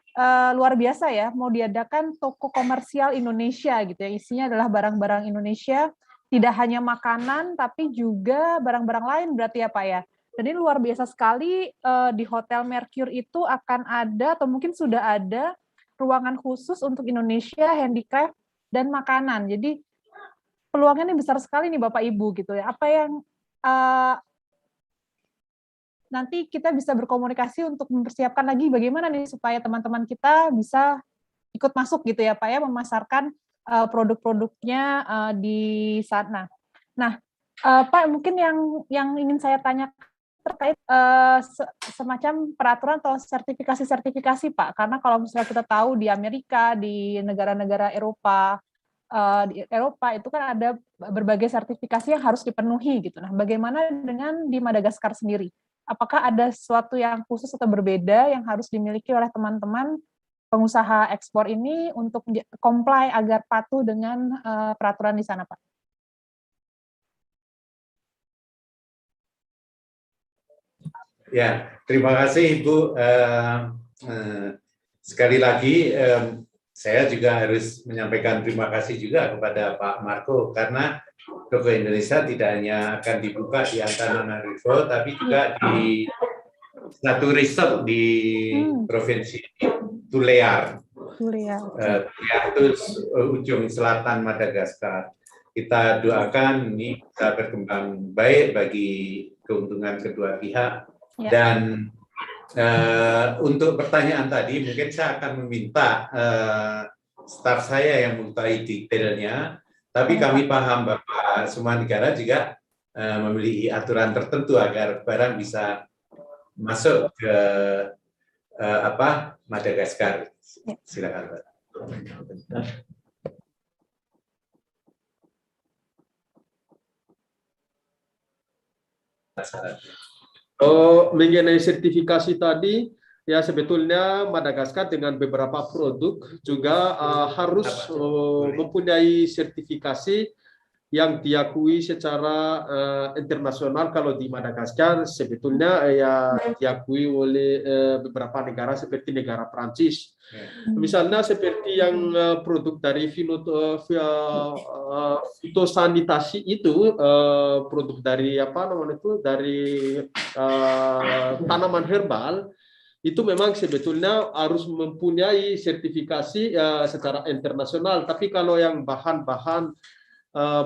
luar biasa ya, mau diadakan toko komersial Indonesia gitu ya. Isinya adalah barang-barang Indonesia, tidak hanya makanan tapi juga barang-barang lain berarti ya Pak ya. Dan ini luar biasa sekali, di Hotel Mercure itu akan ada atau mungkin sudah ada ruangan khusus untuk Indonesia, handicraft dan makanan. Jadi peluangnya ini besar sekali nih Bapak Ibu gitu ya. Apa yang nanti kita bisa berkomunikasi untuk mempersiapkan lagi bagaimana nih supaya teman-teman kita bisa ikut masuk gitu ya Pak ya, memasarkan produk-produknya di sana. Nah, Pak, mungkin yang ingin saya tanyakan terkait semacam peraturan atau sertifikasi Pak, karena kalau misalnya kita tahu di Amerika, di negara-negara Eropa, di Eropa itu kan ada berbagai sertifikasi yang harus dipenuhi gitu. Nah, bagaimana dengan di Madagaskar sendiri? apakah ada sesuatu yang khusus atau berbeda yang harus dimiliki oleh teman-teman pengusaha ekspor ini untuk comply agar patuh dengan peraturan di sana, Pak? Ya, terima kasih Ibu. Sekali lagi saya juga harus menyampaikan terima kasih juga kepada Pak Marco karena Toko Indonesia tidak hanya akan dibuka di Antananarivo, tapi juga di satu resort di provinsi Tulear. Tulear itu ujung selatan Madagaskar. Kita doakan ini bisa berkembang baik bagi keuntungan kedua pihak. Dan untuk pertanyaan tadi, mungkin saya akan meminta staf saya yang mengetahui detailnya, tapi kami paham bahwa semua negara juga memiliki aturan tertentu agar barang bisa masuk ke Madagaskar. Silakan, Pak. Mengenai sertifikasi tadi, ya sebetulnya Madagaskar dengan beberapa produk juga harus mempunyai sertifikasi yang diakui secara internasional. Kalau di Madagaskar sebetulnya ya diakui oleh beberapa negara seperti negara Prancis. Misalnya seperti yang produk dari fitosanitasi itu, produk dari apa namanya itu, dari tanaman herbal, itu memang sebetulnya harus mempunyai sertifikasi secara internasional. Tapi kalau yang bahan-bahan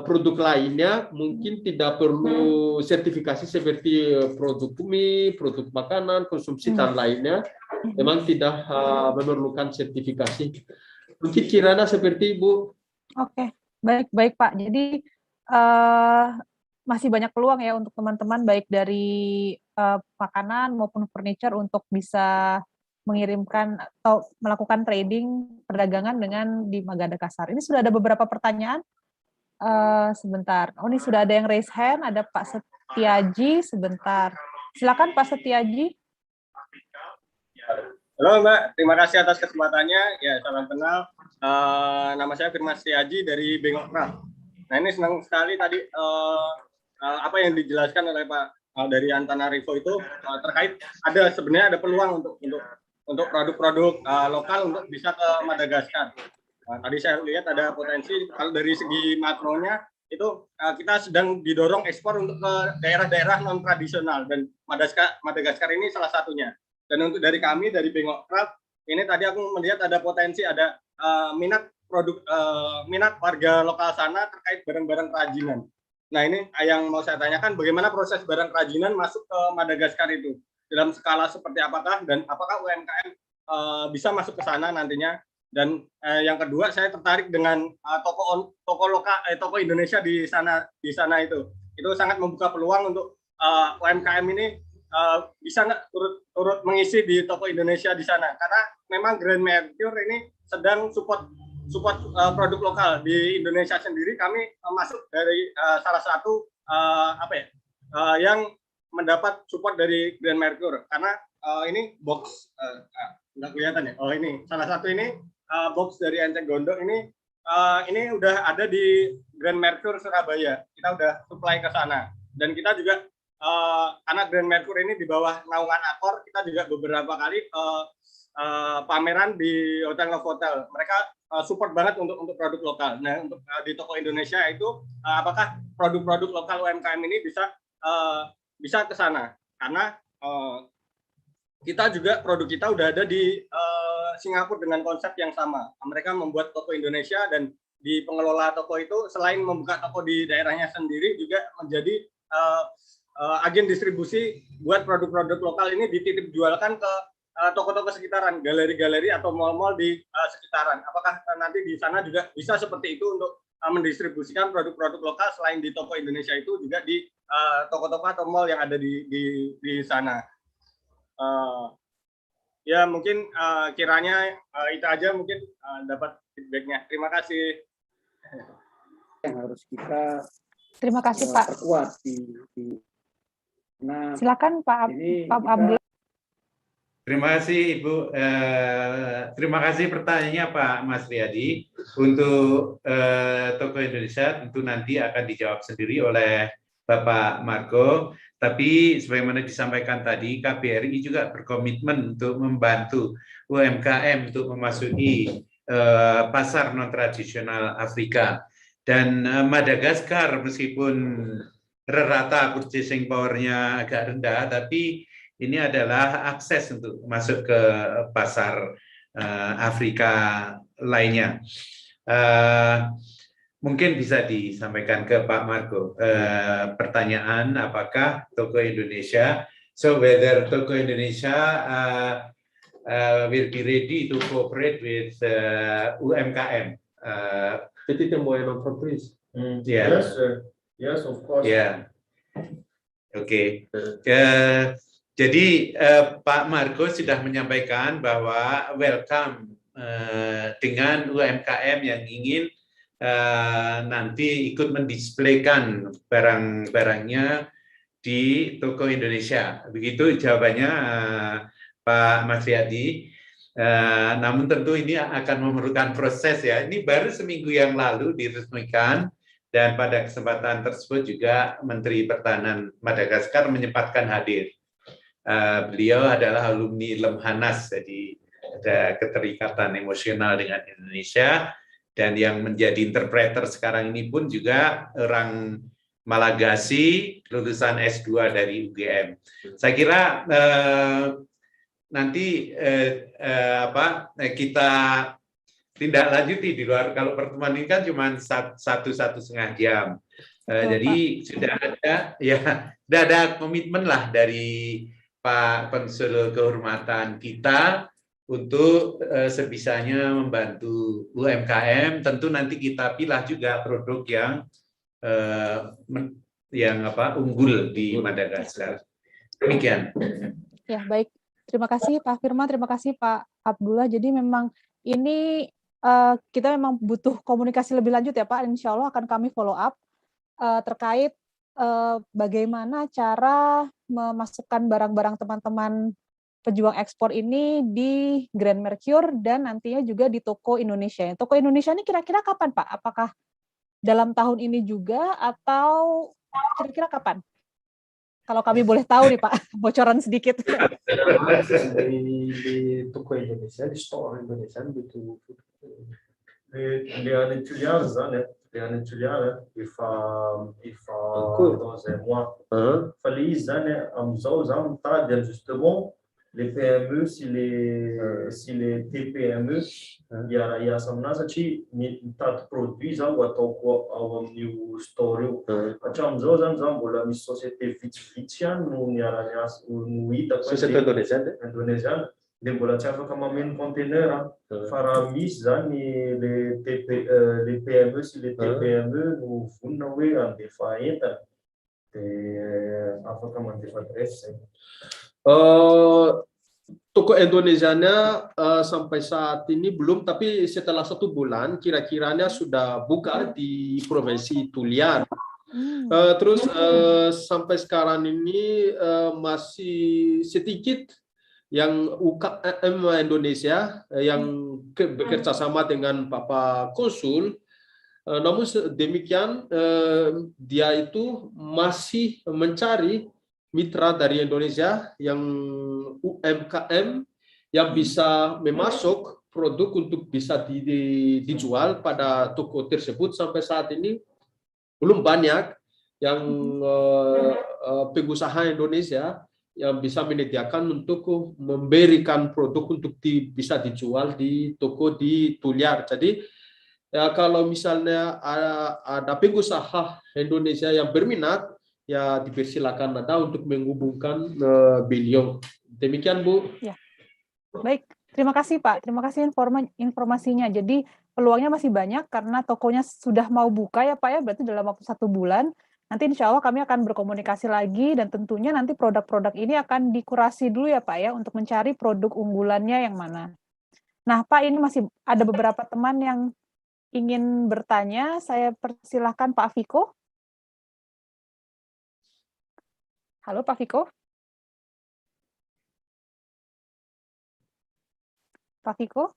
produk lainnya mungkin tidak perlu sertifikasi seperti produk mie, produk makanan, konsumsi dan lainnya, memang tidak memerlukan sertifikasi. Mungkin kiranya seperti Ibu. Oke, baik Pak. Jadi masih banyak peluang ya untuk teman-teman baik dari makanan maupun furniture untuk bisa mengirimkan atau melakukan trading perdagangan dengan di Madagaskar. Ini sudah ada beberapa pertanyaan. Sebentar. Oh, ini sudah ada yang raise hand. Ada Pak Setiaji. Sebentar. Silakan Pak Setiaji. Halo Mbak, terima kasih atas kesempatannya. Ya, salam kenal. Nama saya Firman Setiaji dari Bengok Craft. Nah, ini senang sekali tadi apa yang dijelaskan oleh Pak dari Antananarivo itu terkait sebenarnya ada peluang untuk produk-produk lokal untuk bisa ke Madagaskar. Tadi saya lihat ada potensi kalau dari segi makronya itu kita sedang didorong ekspor untuk ke daerah-daerah non tradisional dan Madagaskar ini salah satunya. Dan untuk dari kami dari Bengok Craft ini tadi aku melihat ada potensi, ada minat warga lokal sana terkait barang-barang kerajinan. Nah ini yang mau saya tanyakan, bagaimana proses barang kerajinan masuk ke Madagaskar itu dalam skala seperti apakah dan apakah UMKM bisa masuk ke sana nantinya? Dan yang kedua, saya tertarik dengan toko Indonesia di sana itu sangat membuka peluang untuk UMKM ini bisa nggak turut mengisi di toko Indonesia di sana, karena memang Grand Mercure ini sedang support produk lokal di Indonesia sendiri. Kami masuk dari salah satu yang mendapat support dari Grand Mercure, karena ini box nggak kelihatan ya. Oh ini salah satu ini box dari Enceng Gondok ini udah ada di Grand Mercure Surabaya. Kita udah supply ke sana. Dan kita juga karena Grand Mercure ini di bawah naungan Accor, kita juga beberapa kali pameran di hotel-hotel. Mereka support banget untuk produk lokal. Nah, untuk di toko Indonesia itu apakah produk-produk lokal UMKM ini bisa ke sana? Karena kita juga produk kita udah ada di Singapura dengan konsep yang sama. Mereka membuat toko Indonesia dan di pengelola toko itu selain membuka toko di daerahnya sendiri juga menjadi agen distribusi buat produk-produk lokal ini dititip jualkan ke toko-toko sekitaran, galeri-galeri atau mal-mal di sekitaran. Apakah nanti di sana juga bisa seperti itu untuk mendistribusikan produk-produk lokal selain di toko Indonesia itu juga di toko-toko atau mal yang ada di sana? Ya mungkin kiranya itu aja mungkin dapat feedbacknya. Terima kasih. Yang harus kita terima kasih Pak. perkuat di Nah, Silakan Pak ini Abdullah. Terima kasih Ibu. Terima kasih pertanyaannya Pak Mas Riyadi. Untuk Toko Indonesia tentu nanti akan dijawab sendiri oleh Bapak Margo. Tapi sebagaimana disampaikan tadi, KBRI juga berkomitmen untuk membantu UMKM untuk memasuki pasar non-tradisional Afrika. Dan Madagaskar meskipun rata purchasing power-nya agak rendah, tapi ini adalah akses untuk masuk ke pasar Afrika lainnya. Mungkin bisa disampaikan ke Pak Margo pertanyaan apakah Toko Indonesia, so whether Toko Indonesia will be ready to cooperate with UMKM. Petite et moyenne entreprise. Yeah. Yes, of course. Yeah. Oke. Jadi Pak Margo sudah menyampaikan bahwa welcome dengan UMKM yang ingin nanti ikut mendisplaykan barang-barangnya di Toko Indonesia. Begitu jawabannya Pak Mas Riyadi. Namun tentu ini akan memerlukan proses ya. Ini baru seminggu yang lalu diresmikan dan pada kesempatan tersebut juga Menteri Pertahanan Madagaskar menyempatkan hadir. Beliau adalah alumni Lemhanas, jadi ada keterikatan emosional dengan Indonesia, dan yang menjadi interpreter sekarang ini pun juga orang Malagasy, lulusan S2 dari UGM. Saya kira nanti kita tindak lanjuti di luar, kalau pertemuan ini kan cuma 1,5 jam. Jadi sudah ada komitmen lah dari Pak Konsul Kehormatan kita untuk sebisanya membantu UMKM. Tentu nanti kita pilih juga produk yang unggul di Madagaskar. Demikian. Ya, baik. Terima kasih Pak Firman, terima kasih Pak Abdullah. Jadi memang ini kita memang butuh komunikasi lebih lanjut ya Pak. Insya Allah akan kami follow up terkait bagaimana cara memasukkan barang-barang teman-teman pejuang ekspor ini di Grand Mercure dan nantinya juga di Toko Indonesia. Toko Indonesia ini kira-kira kapan Pak? Apakah dalam tahun ini juga atau kira-kira kapan? Kalau kami boleh tahu nih Pak, bocoran sedikit. Di Toko Indonesia, di store Indonesia gitu. Les années étudiantes, il faut dans un mois. Fallait justement les PME, si les TPME, il y a some nasci tas produits ou au new story. Acum zam bola mi société fictian nu yaranya nu ita Société indonésienne. de bola chava kama main container fara mis zani les PME si les TPME nu funna we ande faeta apa kama de fatresse. Toko Indonesianya sampai saat ini belum, tapi setelah 1 bulan kira-kiranya sudah buka di Provinsi Tulian. Terus sampai sekarang ini masih sedikit yang UKM Indonesia yang bekerja sama dengan Bapak Konsul. Namun demikian dia itu masih mencari mitra dari Indonesia yang UMKM yang bisa memasuk produk untuk bisa dijual pada toko tersebut. Sampai saat ini belum banyak yang pengusaha Indonesia yang bisa menyediakan untuk memberikan produk untuk bisa dijual di toko di Tuliar. Jadi ya, kalau misalnya ada pengusaha Indonesia yang berminat, ya dipersilakan Anda untuk menghubungkan beliau. Demikian Bu. Ya. Baik, terima kasih Pak. Terima kasih informasinya. Jadi peluangnya masih banyak karena tokonya sudah mau buka ya Pak ya, berarti dalam waktu 1 bulan. Nanti insya Allah kami akan berkomunikasi lagi dan tentunya nanti produk-produk ini akan dikurasi dulu ya Pak ya untuk mencari produk unggulannya yang mana. Nah Pak, ini masih ada beberapa teman yang ingin bertanya. Saya persilahkan Pak Viko. Halo Pak Viko? Pak Viko?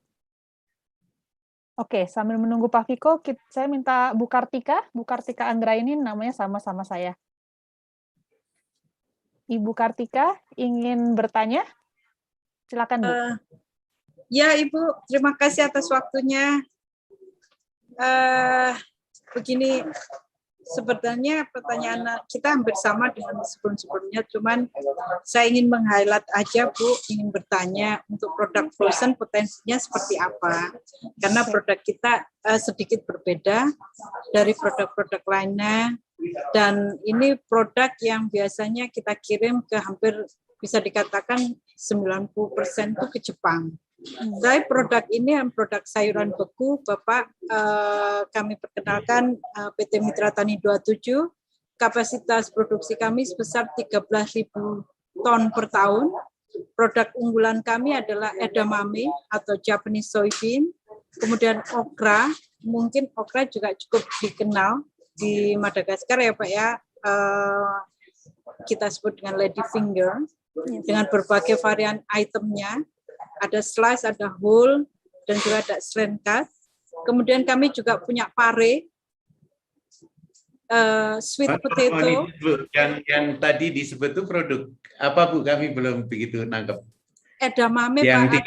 Oke, sambil menunggu Pak Viko, saya minta Bu Kartika Anggra ini namanya sama-sama saya. Ibu Kartika ingin bertanya? Silakan Bu. Ya Ibu, terima kasih atas waktunya. Begini, sebenarnya pertanyaan kita hampir sama dengan sebelum-sebelumnya, cuman saya ingin meng-highlight aja Bu, ingin bertanya untuk produk frozen potensinya seperti apa. Karena produk kita sedikit berbeda dari produk-produk lainnya, dan ini produk yang biasanya kita kirim ke hampir bisa dikatakan 90% itu ke Jepang. Dari produk ini produk sayuran beku, Bapak, kami perkenalkan PT Mitra Tani 27, kapasitas produksi kami sebesar 13.000 ton per tahun. Produk unggulan kami adalah edamame atau Japanese soybean, kemudian okra, mungkin okra juga cukup dikenal di Madagaskar ya Pak ya, kita sebut dengan lady finger, dengan berbagai varian itemnya. Ada slice, ada whole, dan juga ada slant cut. Kemudian kami juga punya pare, sweet potato. Yang tadi disebut itu produk apa Bu? Kami belum begitu nangkep. Edamame yang Pak,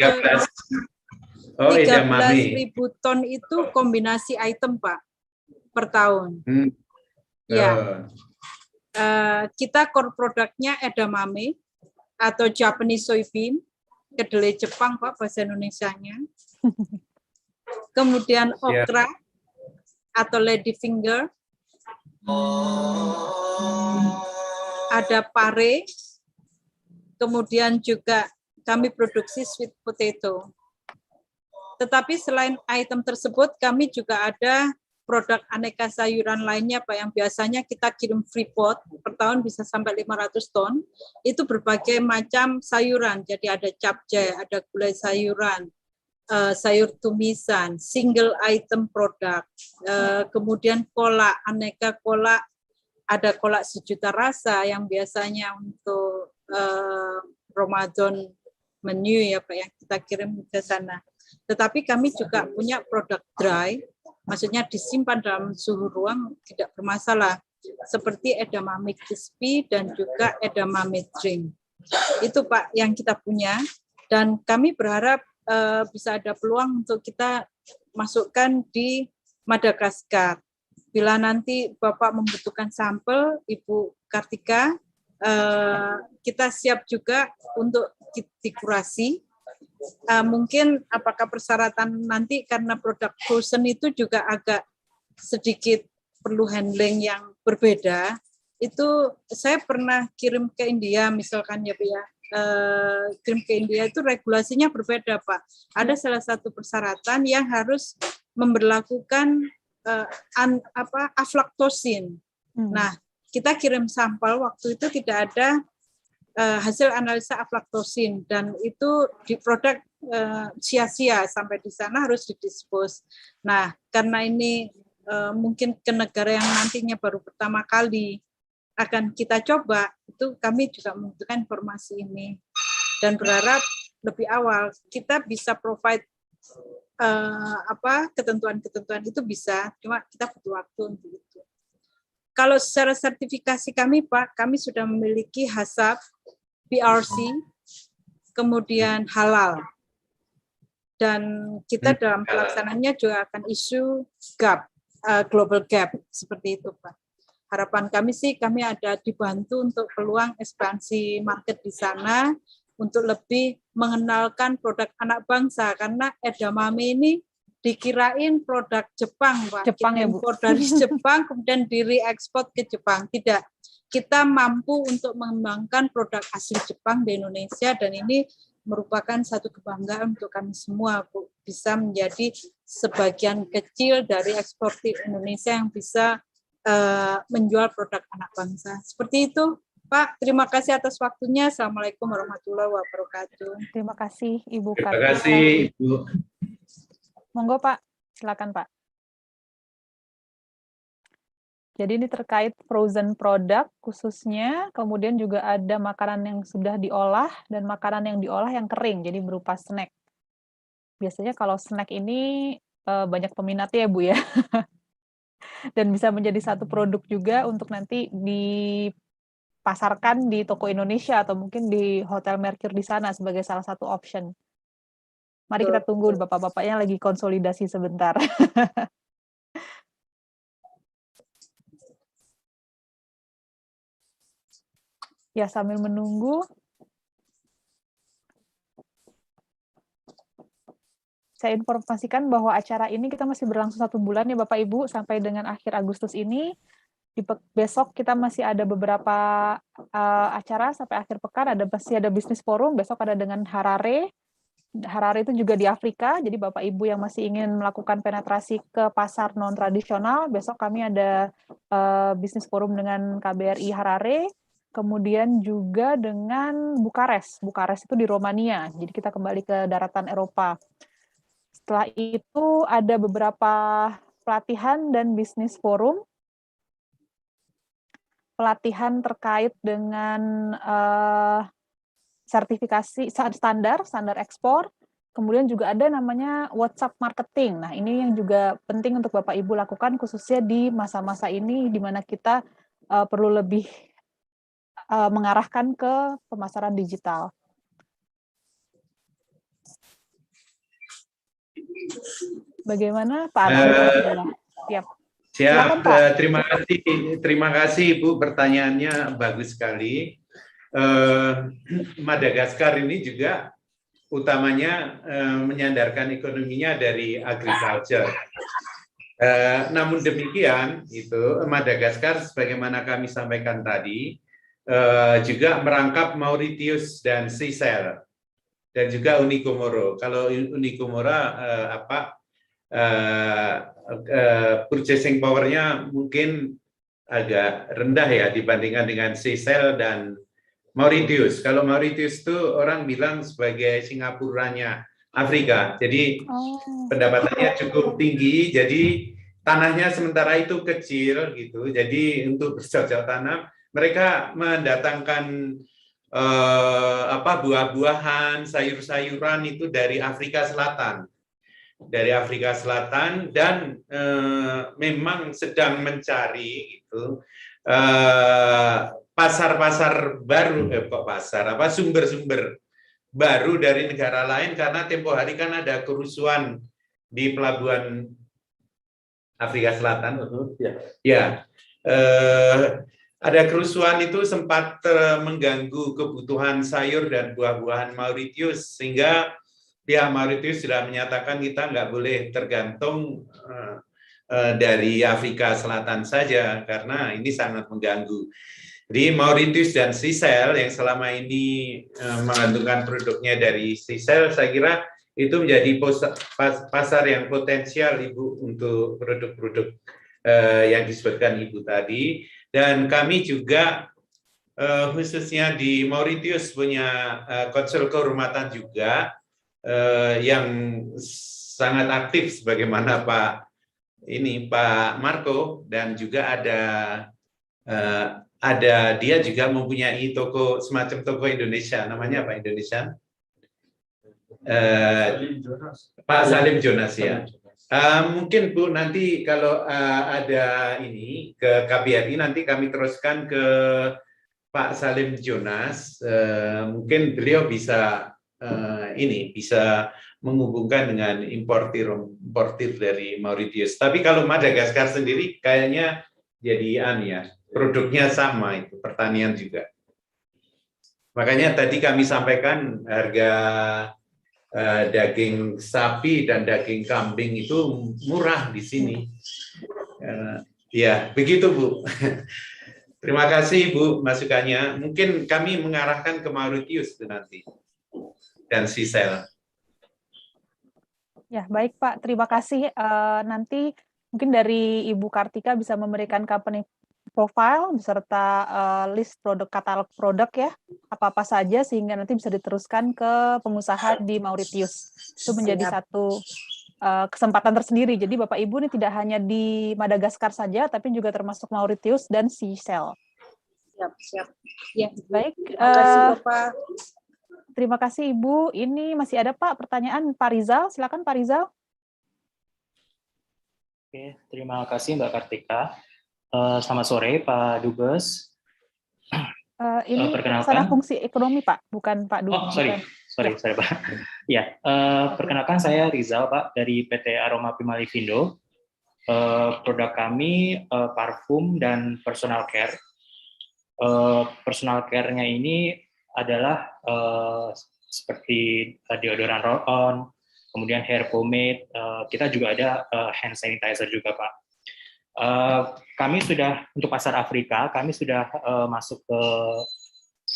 13. Oh, 13.000 ton itu kombinasi item Pak per tahun. Ya, kita core produknya edamame atau Japanese soybean. Kedelai Jepang Pak bahasa Indonesianya. Kemudian okra atau lady finger. Ada pare. Kemudian juga kami produksi sweet potato. Tetapi selain item tersebut kami juga ada produk aneka sayuran lainnya Pak yang biasanya kita kirim free pot per tahun bisa sampai 500 ton. Itu berbagai macam sayuran. Jadi ada capcay, ada gulai sayuran, sayur tumisan, single item produk, kemudian kolak, aneka kolak, ada kolak sejuta rasa yang biasanya untuk Ramadan menu ya Pak yang kita kirim ke sana. Tetapi kami juga punya produk dry, maksudnya disimpan dalam suhu ruang tidak bermasalah, seperti edamame crispy dan juga edamame drink. Itu Pak yang kita punya, dan kami berharap bisa ada peluang untuk kita masukkan di Madagaskar. Bila nanti Bapak membutuhkan sampel, Ibu Kartika, kita siap juga untuk dikurasi. Mungkin apakah persyaratan nanti karena produk frozen itu juga agak sedikit perlu handling yang berbeda. Itu saya pernah kirim ke India misalkan ya Pak ya, kirim ke India itu regulasinya berbeda Pak. Ada salah satu persyaratan yang harus memberlakukan aflaktosin. Nah, kita kirim sampel waktu itu tidak ada hasil analisa aflaktosin, dan itu di produk sia-sia sampai di sana harus didispose. Nah, karena ini mungkin ke negara yang nantinya baru pertama kali akan kita coba, itu kami juga membutuhkan informasi ini dan berharap lebih awal kita bisa provide ketentuan-ketentuan itu bisa, cuma kita butuh waktu untuk itu. Kalau secara sertifikasi kami Pak, kami sudah memiliki HACCP, BRC, kemudian halal. Dan kita dalam pelaksanaannya juga akan isu GAP, Global Gap, seperti itu Pak. Harapan kami sih kami ada dibantu untuk peluang ekspansi market di sana, untuk lebih mengenalkan produk anak bangsa, karena edamame ini dikirain produk Jepang, Pak. Jepang ya Bu. Impor dari Jepang kemudian direekspor ke Jepang. Tidak, kita mampu untuk mengembangkan produk asli Jepang di Indonesia, dan ini merupakan satu kebanggaan untuk kami semua, Bu. Bisa menjadi sebagian kecil dari eksportir Indonesia yang bisa menjual produk anak bangsa. Seperti itu, Pak. Terima kasih atas waktunya. Assalamualaikum warahmatullahi wabarakatuh. Terima kasih Ibu Terima Kartika. kasih Ibu. Monggo Pak, silakan Pak. Jadi ini terkait frozen product khususnya, kemudian juga ada makanan yang sudah diolah dan makanan yang diolah yang kering, jadi berupa snack. Biasanya kalau snack ini banyak peminatnya ya Bu ya, dan bisa menjadi satu produk juga untuk nanti dipasarkan di toko Indonesia atau mungkin di Hotel Mercure di sana sebagai salah satu option. Mari kita tunggu bapak-bapaknya lagi konsolidasi sebentar. Ya, sambil menunggu, saya informasikan bahwa acara ini kita masih berlangsung 1 bulan ya Bapak Ibu, sampai dengan akhir Agustus ini. Besok kita masih ada beberapa acara sampai akhir pekan, masih ada bisnis forum, besok ada dengan Harare. Harare itu juga di Afrika, jadi Bapak Ibu yang masih ingin melakukan penetrasi ke pasar non-tradisional, besok kami ada bisnis forum dengan KBRI Harare. Kemudian juga dengan Bukares. Bukares itu di Romania. Jadi kita kembali ke daratan Eropa. Setelah itu ada beberapa pelatihan dan bisnis forum. Pelatihan terkait dengan sertifikasi standar ekspor. Kemudian juga ada namanya WhatsApp marketing. Nah, ini yang juga penting untuk Bapak Ibu lakukan khususnya di masa-masa ini di mana kita perlu lebih mengarahkan ke pemasaran digital. Bagaimana Pak Anang? Siap. Siap. Terima kasih Ibu, pertanyaannya bagus sekali. Madagaskar ini juga utamanya menyandarkan ekonominya dari agriculture. Namun demikian, itu Madagaskar sebagaimana kami sampaikan tadi, juga merangkap Mauritius dan Seychelles dan juga Uni Komoro. Kalau Uni Komoro purchasing power-nya mungkin agak rendah ya dibandingkan dengan Seychelles dan Mauritius. Kalau Mauritius itu orang bilang sebagai Singapuranya Afrika. Jadi pendapatannya cukup tinggi. Jadi tanahnya sementara itu kecil gitu. Jadi untuk bercocok tanam mereka mendatangkan buah-buahan, sayur-sayuran itu dari Afrika Selatan. Dan memang sedang mencari gitu pasar-pasar baru, sumber-sumber baru dari negara lain karena tempo hari kan ada kerusuhan di pelabuhan Afrika Selatan. Ada kerusuhan itu sempat mengganggu kebutuhan sayur dan buah-buahan Mauritius, sehingga pihak Mauritius sudah menyatakan kita nggak boleh tergantung dari Afrika Selatan saja, karena ini sangat mengganggu. Jadi Mauritius dan Seychelles yang selama ini menggantungkan produknya dari Seychelles, saya kira itu menjadi pasar yang potensial Ibu untuk produk-produk yang disebutkan Ibu tadi. Dan kami juga khususnya di Mauritius punya konsul kehormatan juga yang sangat aktif sebagaimana Pak Marco, dan juga ada dia juga mempunyai toko semacam toko Indonesia, namanya apa Indonesia? Pak Salim Jonas ya. Mungkin Bu nanti kalau ada ini ke KBRI nanti kami teruskan ke Pak Salim Jonas. Mungkin beliau bisa bisa menghubungkan dengan importir dari Mauritius. Tapi kalau Madagaskar sendiri kayaknya jadi produknya sama, itu pertanian juga. Makanya tadi kami sampaikan harga daging sapi dan daging kambing itu murah di sini. Ya, begitu Bu. Terima kasih Bu masukannya. Mungkin kami mengarahkan ke Mauritius nanti dan Seychelles. Ya, baik Pak. Terima kasih. Nanti mungkin dari Ibu Kartika bisa memberikan company profile beserta list katalog produk ya, apa-apa saja sehingga nanti bisa diteruskan ke pengusaha di Mauritius. Itu menjadi satu kesempatan tersendiri. Jadi Bapak Ibu ini tidak hanya di Madagaskar saja, tapi juga termasuk Mauritius dan Seychelles. Siap. Ya, Baik. terima kasih Bapak. Terima kasih Ibu. Ini masih ada Pak pertanyaan Pak Rizal. Silakan Pak Rizal. Oke, terima kasih Mbak Kartika. Selamat sore Pak Dubes. Ini perkenalkan. Pelaksana Fungsi Ekonomi Pak, bukan Pak Dubes. Oh, sorry Pak. Ya, perkenalkan saya Rizal Pak dari PT Aroma Primalivindo. Produk kami parfum dan personal care. Personal care-nya ini adalah seperti deodoran roll-on, kemudian hair pomade. Kita juga ada hand sanitizer juga Pak. Kami sudah untuk pasar Afrika, kami sudah masuk ke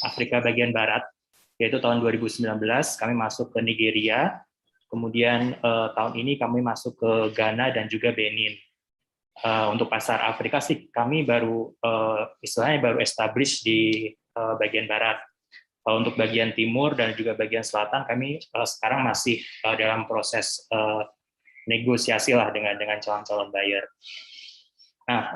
Afrika bagian barat, yaitu tahun 2019 kami masuk ke Nigeria, kemudian tahun ini kami masuk ke Ghana dan juga Benin. Untuk pasar Afrika sih kami baru istilahnya baru establish di bagian barat. Untuk bagian timur dan juga bagian selatan kami sekarang masih dalam proses negosiasi lah dengan calon-calon buyer. Nah,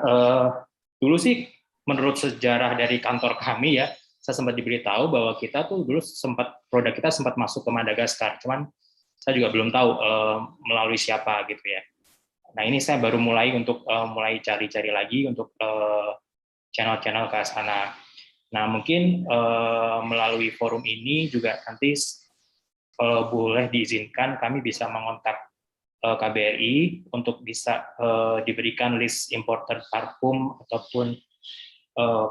dulu sih menurut sejarah dari kantor kami ya, saya sempat diberitahu bahwa kita tuh dulu produk kita sempat masuk ke Madagaskar, cuman saya juga belum tahu melalui siapa gitu ya. Nah ini saya baru mulai mulai cari-cari lagi untuk channel-channel ke sana. Nah mungkin melalui forum ini juga nanti kalau boleh diizinkan kami bisa mengontak KBRI untuk bisa diberikan list importer parfum ataupun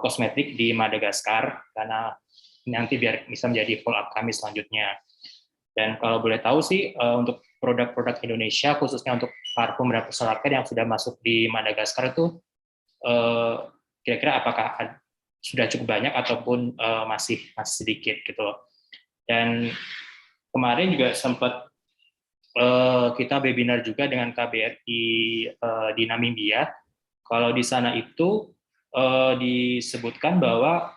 kosmetik di Madagaskar, karena nanti biar bisa menjadi follow up kami selanjutnya. Dan kalau boleh tahu sih untuk produk-produk Indonesia khususnya untuk parfum dan personal care yang sudah masuk di Madagaskar itu kira-kira apakah sudah cukup banyak ataupun masih sedikit gitu loh. Dan kemarin juga sempat kita webinar juga dengan KBRI di Namibia. Kalau di sana itu disebutkan bahwa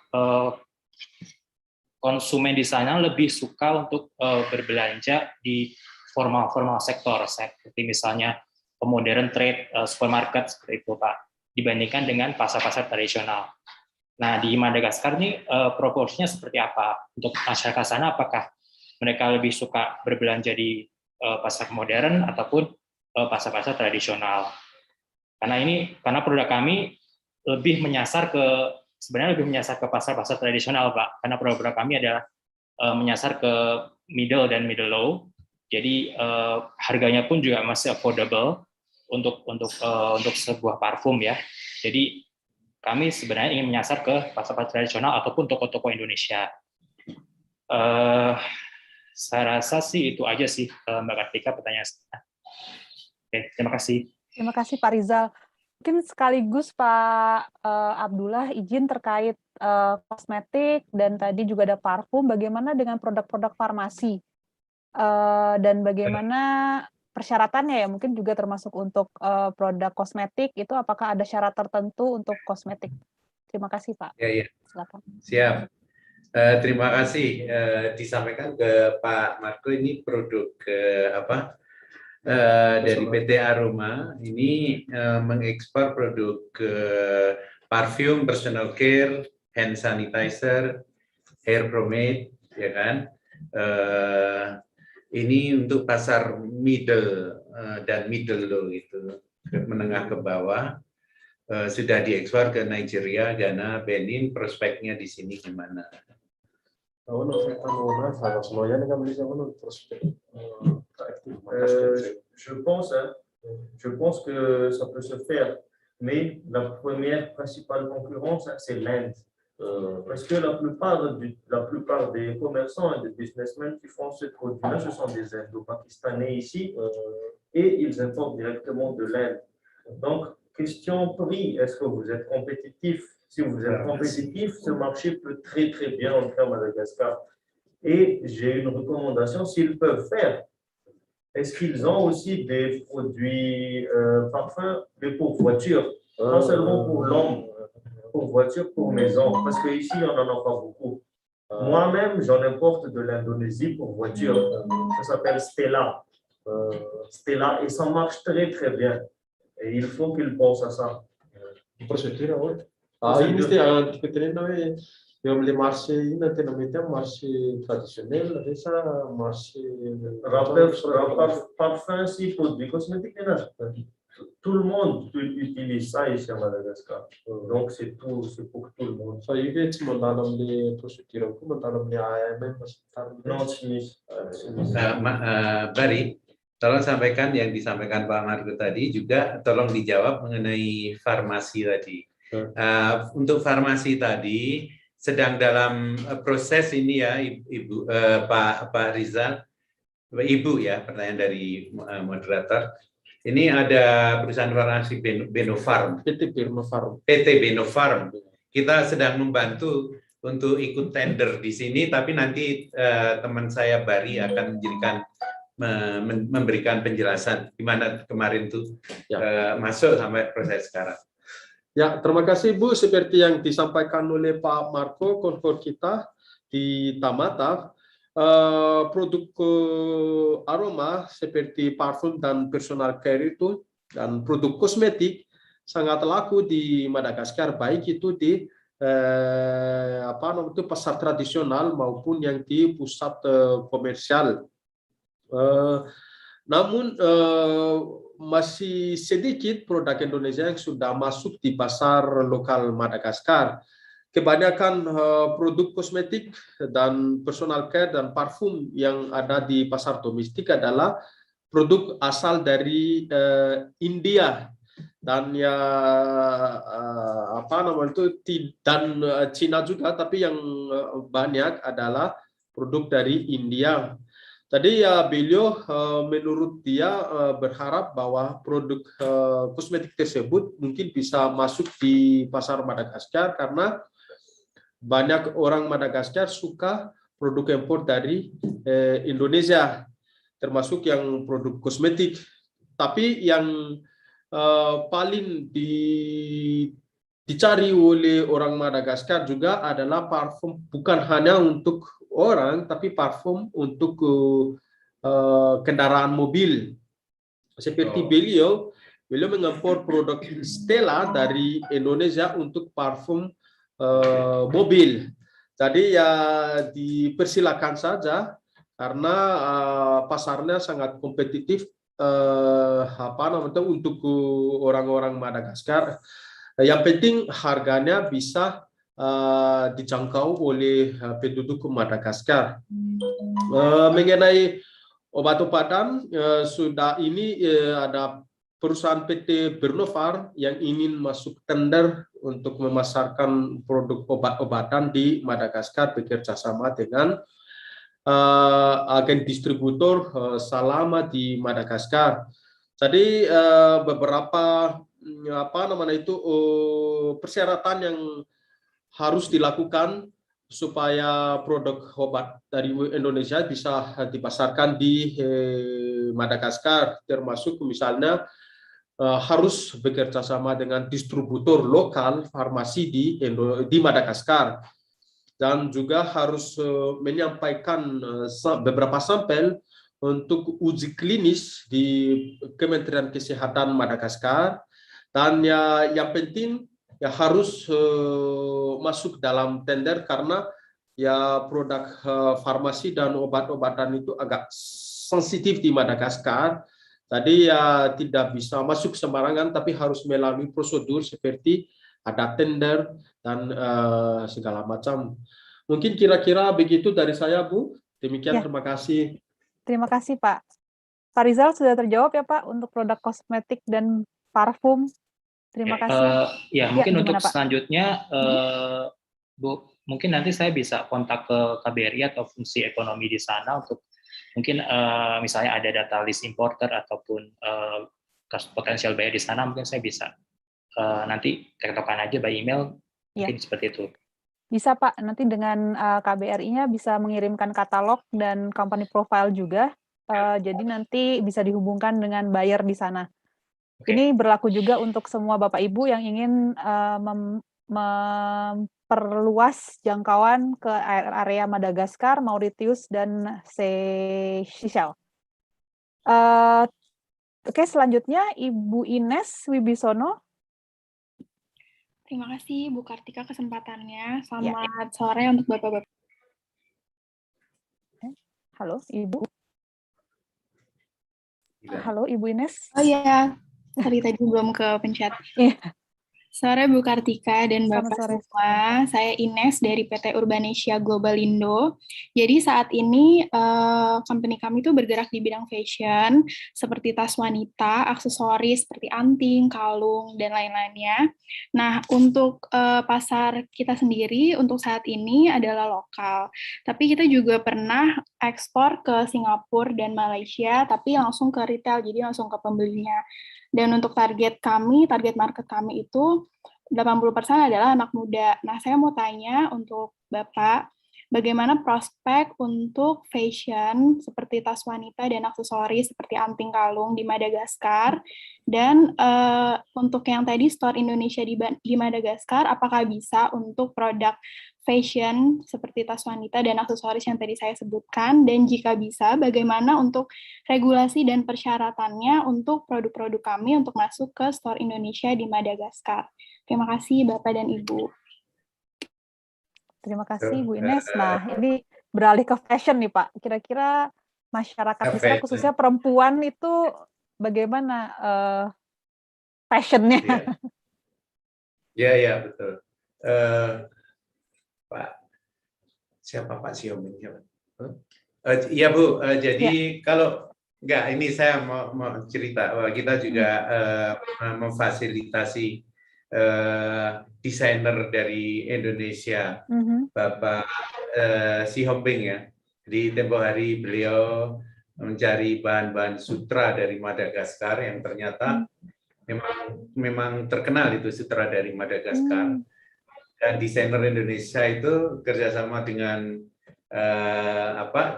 konsumen di sana lebih suka untuk berbelanja di formal sektor, seperti misalnya modern trade, supermarket seperti itu Pak, dibandingkan dengan pasar-pasar tradisional. Nah di Madagaskar ini proporsinya seperti apa untuk masyarakat sana? Apakah mereka lebih suka berbelanja di pasar modern ataupun pasar-pasar tradisional? Karena produk kami sebenarnya lebih menyasar ke pasar-pasar tradisional Pak, karena produk kami adalah menyasar ke middle dan middle low, jadi harganya pun juga masih affordable untuk sebuah parfum ya. Jadi kami sebenarnya ingin menyasar ke pasar-pasar tradisional ataupun toko-toko Indonesia. Saya rasa sih itu aja sih Mbak Kartika pertanyaan saya. Oke, terima kasih. Terima kasih Pak Rizal. Mungkin sekaligus Pak Abdullah izin terkait kosmetik dan tadi juga ada parfum, bagaimana dengan produk-produk farmasi dan bagaimana persyaratannya ya, mungkin juga termasuk untuk produk kosmetik itu apakah ada syarat tertentu untuk kosmetik? Terima kasih Pak. Ya. Silakan. Siap. Terima kasih disampaikan ke Pak Marco, ini produk dari PT Aroma ini mengekspor produk parfum, personal care, hand sanitizer, hair pomade, ya kan? Ini untuk pasar middle dan middle low itu, menengah ke bawah. Sudah diekspor ke Nigeria, Ghana, Benin. Prospeknya di sini gimana? Je pense que ça peut se faire, mais la première principale concurrence, c'est l'Inde. Parce que la plupart des commerçants et des businessmen qui font ce produit-là, ce sont des Indo-Pakistanais ici, et ils importent directement de l'Inde. Donc, question prix, est-ce que vous êtes compétitif? Si vous êtes compétitif, ce marché peut très très bien entrer à Madagascar. Et j'ai une recommandation, s'ils peuvent faire, est-ce qu'ils ont aussi des produits parfums, mais pour voiture, pas seulement pour l'homme, pour voiture, pour maison, parce qu'ici, on n'en a pas beaucoup. Moi-même, j'en importe de l'Indonésie pour voiture, ça s'appelle Stella. Stella, et ça marche très très bien. Et il faut qu'ils pensent à ça. Procedure, oui. Ini sih dipikirnya namanya yang beli marché ini nanti namanya marché tradisional, ada marché parfum, si produits cosmétiques, tout le monde utilise ça ici à Madagascar. Donc c'est pour tout le monde. So ini cuma dalam di procedure, cuma dalam di AMM Non, chimie. Bari, tolong sampaikan yang disampaikan Pak Margo tadi juga tolong dijawab mengenai farmasi tadi. Untuk farmasi tadi sedang dalam proses ini ya Ibu Pak Rizal, Ibu ya, pertanyaan dari moderator. Ini ada perusahaan farmasi Benofarm, PT Benofarm. PT Benofarm. Kita sedang membantu untuk ikut tender di sini, tapi nanti teman saya Bari akan memberikan penjelasan gimana kemarin tuh masuk sampai proses sekarang. Ya, terima kasih Bu. Seperti yang disampaikan oleh Pak Marco, konvor kita di Tamata, produk aroma seperti parfum dan personal care itu dan produk kosmetik sangat laku di Madagaskar, baik itu di pasar tradisional maupun yang di pusat komersial. Namun masih sedikit produk Indonesia yang sudah masuk di pasar lokal Madagaskar. Kebanyakan produk kosmetik dan personal care dan parfum yang ada di pasar domestik adalah produk asal dari India dan ya dan Cina juga, tapi yang banyak adalah produk dari India. Tadi ya beliau menurut dia berharap bahwa produk kosmetik tersebut mungkin bisa masuk di pasar Madagaskar karena banyak orang Madagaskar suka produk impor dari Indonesia, termasuk yang produk kosmetik. Tapi yang paling dicari oleh orang Madagaskar juga adalah parfum, bukan hanya untuk orang, tapi parfum untuk kendaraan mobil. Seperti beliau mengimpor produk Stella dari Indonesia untuk parfum mobil. Jadi ya dipersilakan saja karena pasarnya sangat kompetitif untuk orang-orang Madagaskar. Yang penting harganya bisa dijangkau oleh penduduk Madagaskar. Mengenai obat-obatan, sudah ini ada perusahaan PT Benofarm yang ingin masuk tender untuk memasarkan produk obat-obatan di Madagaskar bekerja sama dengan agen distributor selama di Madagaskar. Jadi beberapa persyaratan yang harus dilakukan supaya produk obat dari Indonesia bisa dipasarkan di Madagaskar, termasuk misalnya harus bekerja sama dengan distributor lokal farmasi di Madagaskar, dan juga harus menyampaikan beberapa sampel untuk uji klinis di Kementerian Kesehatan Madagaskar, dan yang penting ya harus masuk dalam tender karena ya produk farmasi dan obat-obatan itu agak sensitif di Madagaskar. Tadi ya tidak bisa masuk sembarangan, tapi harus melalui prosedur seperti ada tender dan segala macam. Mungkin kira-kira begitu dari saya, Bu. Demikian, terima kasih. Terima kasih, Pak. Pak Rizal sudah terjawab ya, Pak, untuk produk kosmetik dan parfum. Terima kasih. Mungkin untuk selanjutnya, Bu, mungkin nanti saya bisa kontak ke KBRI atau fungsi ekonomi di sana untuk mungkin misalnya ada data list importer ataupun potensial buyer di sana, mungkin saya bisa nanti tektokan aja by email, mungkin seperti itu. Bisa Pak, nanti dengan KBRI-nya bisa mengirimkan katalog dan company profile juga, jadi nanti bisa dihubungkan dengan buyer di sana. Ini berlaku juga untuk semua Bapak Ibu yang ingin memperluas jangkauan ke area Madagaskar, Mauritius, dan Seychelles. Oke, selanjutnya Ibu Ines Wibisono. Terima kasih Bu Kartika kesempatannya. Selamat sore untuk Bapak-Bapak. Halo, Ibu. Halo, Ibu Ines. Oh iya, sorry tadi belum ke pencet. Iya. Sore Bu Kartika dan Selamat Bapak sore. semua, saya Ines dari PT Urbanesia Global Indo. Jadi saat ini company kami itu bergerak di bidang fashion, seperti tas wanita, aksesoris seperti anting, kalung, dan lain-lainnya. Nah, untuk pasar kita sendiri untuk saat ini adalah lokal. Tapi kita juga pernah ekspor ke Singapura dan Malaysia, tapi langsung ke retail, jadi langsung ke pembelinya. Dan untuk target market kami itu 80% adalah anak muda. Nah, saya mau tanya untuk Bapak, bagaimana prospek untuk fashion seperti tas wanita dan aksesoris seperti anting kalung di Madagaskar? Dan untuk yang tadi store Indonesia di Madagaskar, apakah bisa untuk produk fashion seperti tas wanita dan aksesoris yang tadi saya sebutkan, dan jika bisa, bagaimana untuk regulasi dan persyaratannya untuk produk-produk kami untuk masuk ke store Indonesia di Madagaskar. Terima kasih Bapak dan Ibu. Terima kasih Bu Ines. Nah, ini beralih ke fashion nih Pak. Kira-kira masyarakat di sana, khususnya perempuan itu bagaimana fashionnya? Ya, betul. Pak, siapa Pak Siomi? Iya Bu, jadi kalau enggak, ini saya mau cerita bahwa kita juga memfasilitasi desainer dari Indonesia, Bapak Si Homping ya. Di tempo hari beliau mencari bahan-bahan sutra dari Madagaskar yang ternyata memang terkenal itu sutra dari Madagaskar. Dan desainer Indonesia itu kerjasama dengan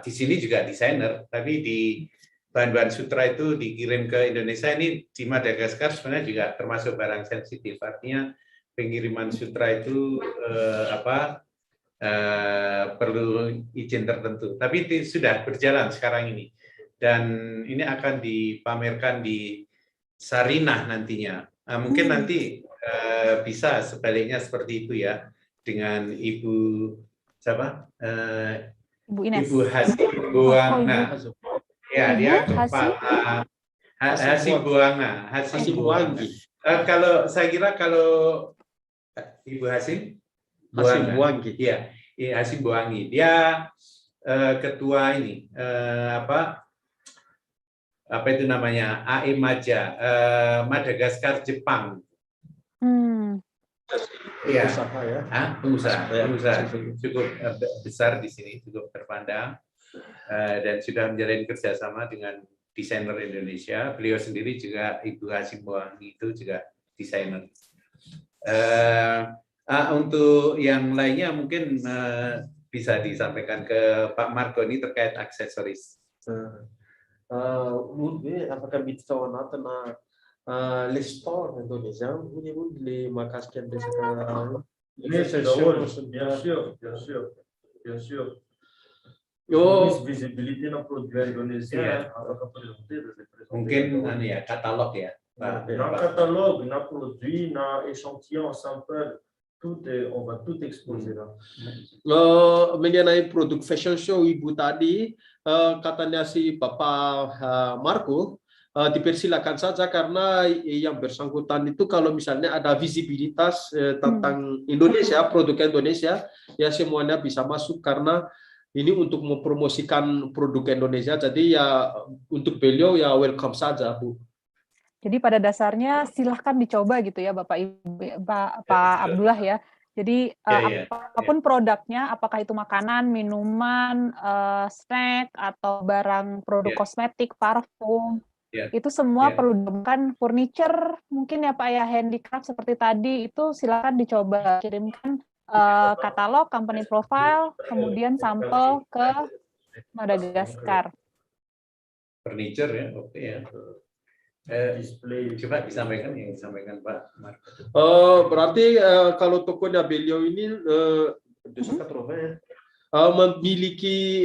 di sini juga desainer, tapi di bahan-bahan sutra itu dikirim ke Indonesia. Ini di Madagaskar sebenarnya juga termasuk barang sensitif, artinya pengiriman sutra itu perlu izin tertentu. Tapi sudah berjalan sekarang ini, dan ini akan dipamerkan di Sarinah nantinya. Mungkin nanti bisa sebaliknya seperti itu ya, dengan Ibu siapa? Ibu Ines. Ibu Hasibuanga. Ya, dia kepala Hasibuanga. Kalau saya kira kalau Ibu Hasibuangi. Iya, Hasibuangi. Dia ketua ini apa itu namanya, AEMAJA, Madagaskar Jepang. Iya, pengusaha cukup besar di sini, cukup terpandang, dan sudah menjalin kerjasama dengan desainer Indonesia. Beliau sendiri juga, Ibu Hasibuangi itu juga desainer. Untuk yang lainnya mungkin bisa disampaikan ke Pak Marco ini terkait aksesoris. Apakah bisa wanita les stores indonésiens ou les marques qui ont bien sûr. Visibilité dans produit indonésien. Mungkin ya katalog ya. Dans catalogue, dans produit, dans échantillon, sample, on va tout exposer là. Mengenai produk fashion show Ibu tadi, katanya si Bapak Marco, dipersilakan saja karena yang bersangkutan itu kalau misalnya ada visibilitas tentang Indonesia, produk Indonesia, ya semuanya bisa masuk karena ini untuk mempromosikan produk Indonesia. Jadi ya untuk beliau ya welcome saja, Bu. Jadi pada dasarnya silahkan dicoba gitu ya Bapak Pak Abdullah ya. Jadi apapun produknya, apakah itu makanan, minuman, snack atau barang produk kosmetik, parfum, itu semua perlu ditemukan. Furniture mungkin ya Pak ya, handicraft seperti tadi itu silakan dicoba, kirimkan katalog, company profile, kemudian sampel ke Madagaskar. Furniture ya, oke ya. Coba disampaikan yang disampaikan Pak Marco. Berarti kalau tokonya beliau ini memiliki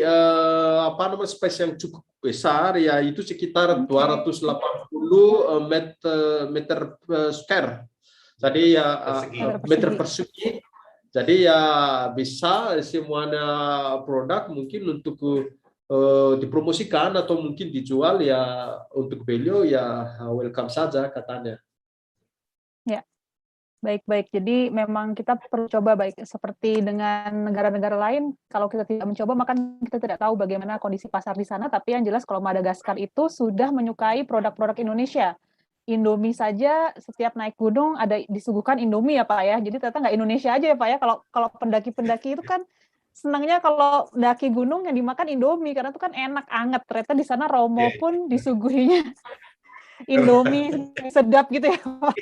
space yang cukup besar, yaitu sekitar 280 meter square. Jadi ya meter persegi. Jadi ya bisa semuanya produk mungkin untuk dipromosikan atau mungkin dijual ya, untuk beliau ya welcome saja katanya. Ya. Baik-baik, jadi memang kita perlu coba, baik seperti dengan negara-negara lain, kalau kita tidak mencoba maka kita tidak tahu bagaimana kondisi pasar di sana, tapi yang jelas kalau Madagaskar itu sudah menyukai produk-produk Indonesia. Indomie saja setiap naik gunung ada disuguhkan Indomie ya Pak ya, jadi ternyata nggak Indonesia aja ya Pak ya, kalau pendaki-pendaki itu kan senangnya kalau daki gunung yang dimakan Indomie, karena itu kan enak, anget, ternyata di sana Romo pun disuguhinya Indomie sedap gitu ya Pak.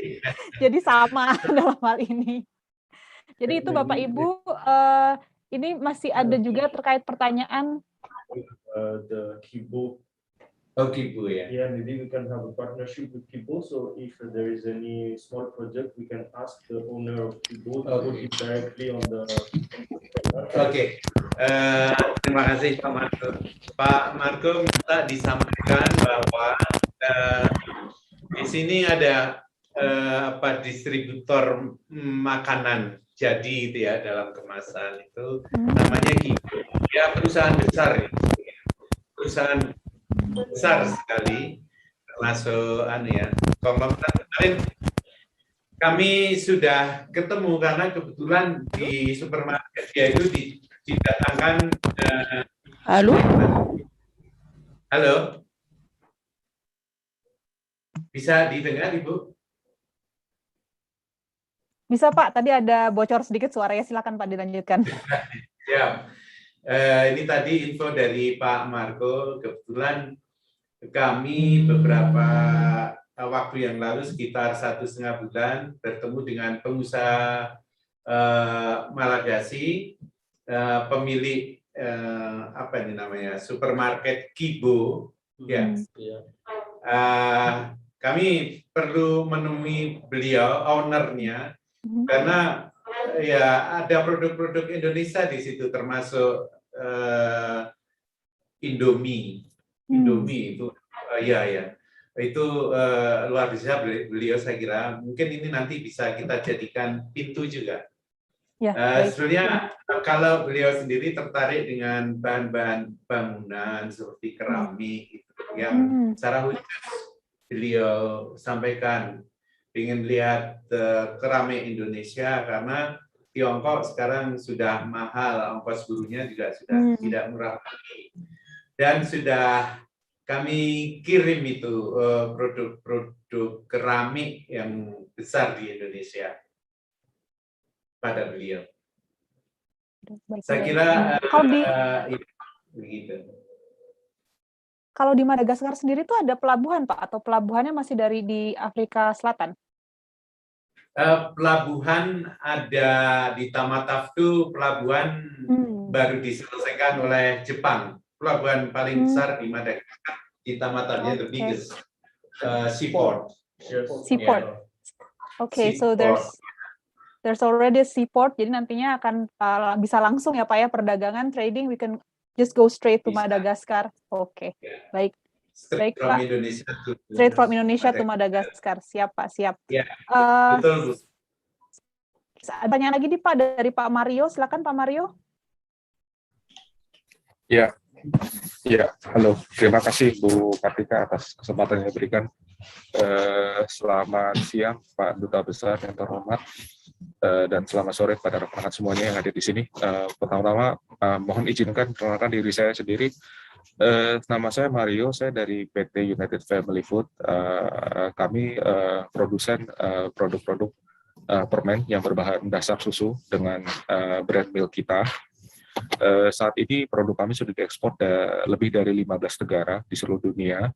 Jadi sama dalam hal ini. Jadi itu Bapak Ibu, ini masih ada juga terkait pertanyaan. The Kibo. Oh, Kibo ya. Yeah, maybe we can have a partnership with Kibo. So if there is any small project, we can ask the owner of Kibo to put it directly on the. Oke. Terima kasih Pak Marco. Pak Marco minta disampaikan bahwa di sini ada distributor makanan jadi itu ya, dalam kemasan itu namanya Kibo. Ya, perusahaan besar, perusahaan besar sekali, termasuk konglomerat. Kemarin kami sudah ketemu karena kebetulan di supermarket itu didatangkan. Halo. Halo. Bisa didengar, Ibu? Bisa Pak, tadi ada bocor sedikit suaranya, silakan Pak dilanjutkan. Ya, ini tadi info dari Pak Marco. Kebetulan kami beberapa waktu yang lalu, sekitar 1,5 bulan, bertemu dengan pengusaha Malagasy, pemilik supermarket Kibo. Ya. Kami perlu menemui beliau, ownernya, karena ya ada produk-produk Indonesia di situ, termasuk Indomie. Indomie itu, itu luar biasa beliau, saya kira. Mungkin ini nanti bisa kita jadikan pintu juga. Ya, sebenarnya kalau beliau sendiri tertarik dengan bahan-bahan bangunan seperti keramik, yang secara khusus beliau sampaikan ingin lihat keramik Indonesia, karena Tiongkok sekarang sudah mahal, ongkos buruhnya juga sudah tidak murah lagi, dan sudah kami kirim itu produk-produk keramik yang besar di Indonesia pada beliau. Saya kira begitu. Kalau di Madagaskar sendiri itu ada pelabuhan Pak, atau pelabuhannya masih di Afrika Selatan? Pelabuhan ada di Tamatave, pelabuhan baru diselesaikan oleh Jepang. Pelabuhan paling besar di Madagaskar, di Tamatave, the biggest seaport. Seaport. Okay, so there's already a seaport, jadi nantinya akan bisa langsung ya Pak ya, perdagangan, trading, we can just go straight to Madagaskar. Oke, baik. Baik Pak. Straight from Indonesia to Madagaskar. Siap Pak, siap. Ya, betul Bu. Banyak lagi nih Pak dari Pak Mario, silakan Pak Mario. Ya, halo. Terima kasih Bu Kartika atas kesempatan yang diberikan. Selamat siang Pak Duta Besar yang terhormat, dan selamat sore pada rekan-rekan semuanya yang hadir di sini. Pertama-tama mohon izinkan perkenalkan diri saya sendiri. Nama saya Mario, saya dari PT United Family Food. Kami produsen produk-produk permen yang berbahan dasar susu dengan brand milk kita. Saat ini produk kami sudah diekspor lebih dari 15 negara di seluruh dunia.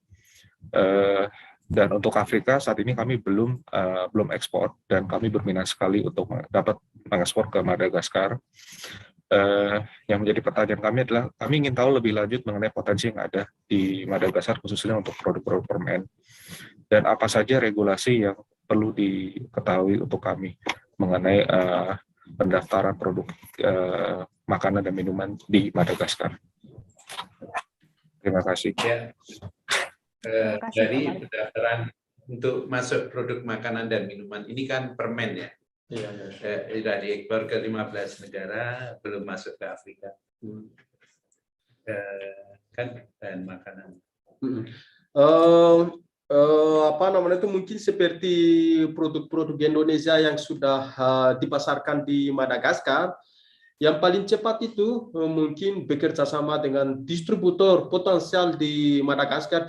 Dan untuk Afrika saat ini kami belum ekspor, dan kami berminat sekali untuk dapat mengekspor ke Madagaskar. Yang menjadi pertanyaan kami adalah kami ingin tahu lebih lanjut mengenai potensi yang ada di Madagaskar khususnya untuk produk-produk permen, dan apa saja regulasi yang perlu diketahui untuk kami mengenai pendaftaran produk makanan dan minuman di Madagaskar. Terima kasih. Ya. Dari pendaftaran untuk masuk produk makanan dan minuman ini kan permen ya. Sudah diekspor ke 15 negara, belum masuk ke Afrika. Kan dan makanan. Apa namanya itu mungkin seperti produk-produk Indonesia yang sudah dipasarkan di Madagaskar. Yang paling cepat itu mungkin bekerja sama dengan distributor potensial di Madagaskar,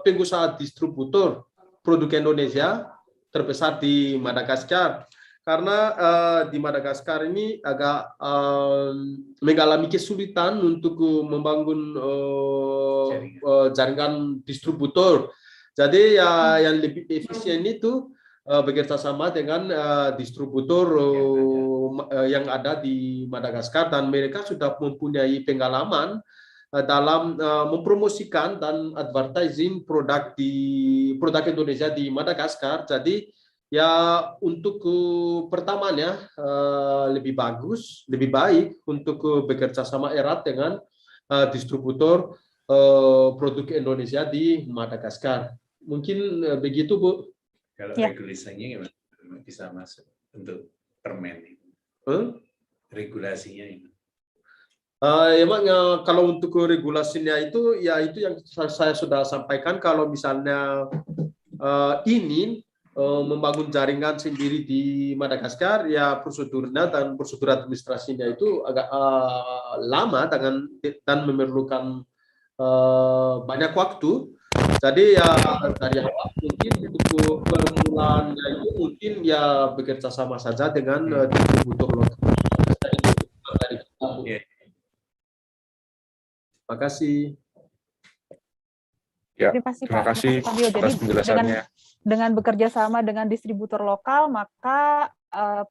pengusaha distributor produk Indonesia terbesar di Madagaskar. Karena di Madagaskar ini agak mengalami kesulitan untuk membangun jaringan distributor. Jadi yang lebih efisien itu bekerja sama dengan distributor yang ada di Madagaskar, dan mereka sudah mempunyai pengalaman dalam mempromosikan dan advertising produk Indonesia di Madagaskar. Jadi ya untuk pertamanya lebih baik untuk bekerja sama erat dengan distributor produk Indonesia di Madagaskar. Mungkin begitu, Bu. Kalau regulasinya gimana bisa masuk untuk permen itu? Regulasinya itu? Emang kalau untuk regulasinya itu ya itu yang saya sudah sampaikan, kalau misalnya ingin membangun jaringan sendiri di Madagaskar, ya prosedurnya dan prosedur administrasinya itu agak lama dan memerlukan banyak waktu. Jadi ya dari awal mungkin untuk permulaannya itu mungkin ya bekerja sama saja dengan distributor lokal. Terima kasih. Ya, terima kasih Pak Fabio. Jadi dengan bekerja sama dengan distributor lokal, maka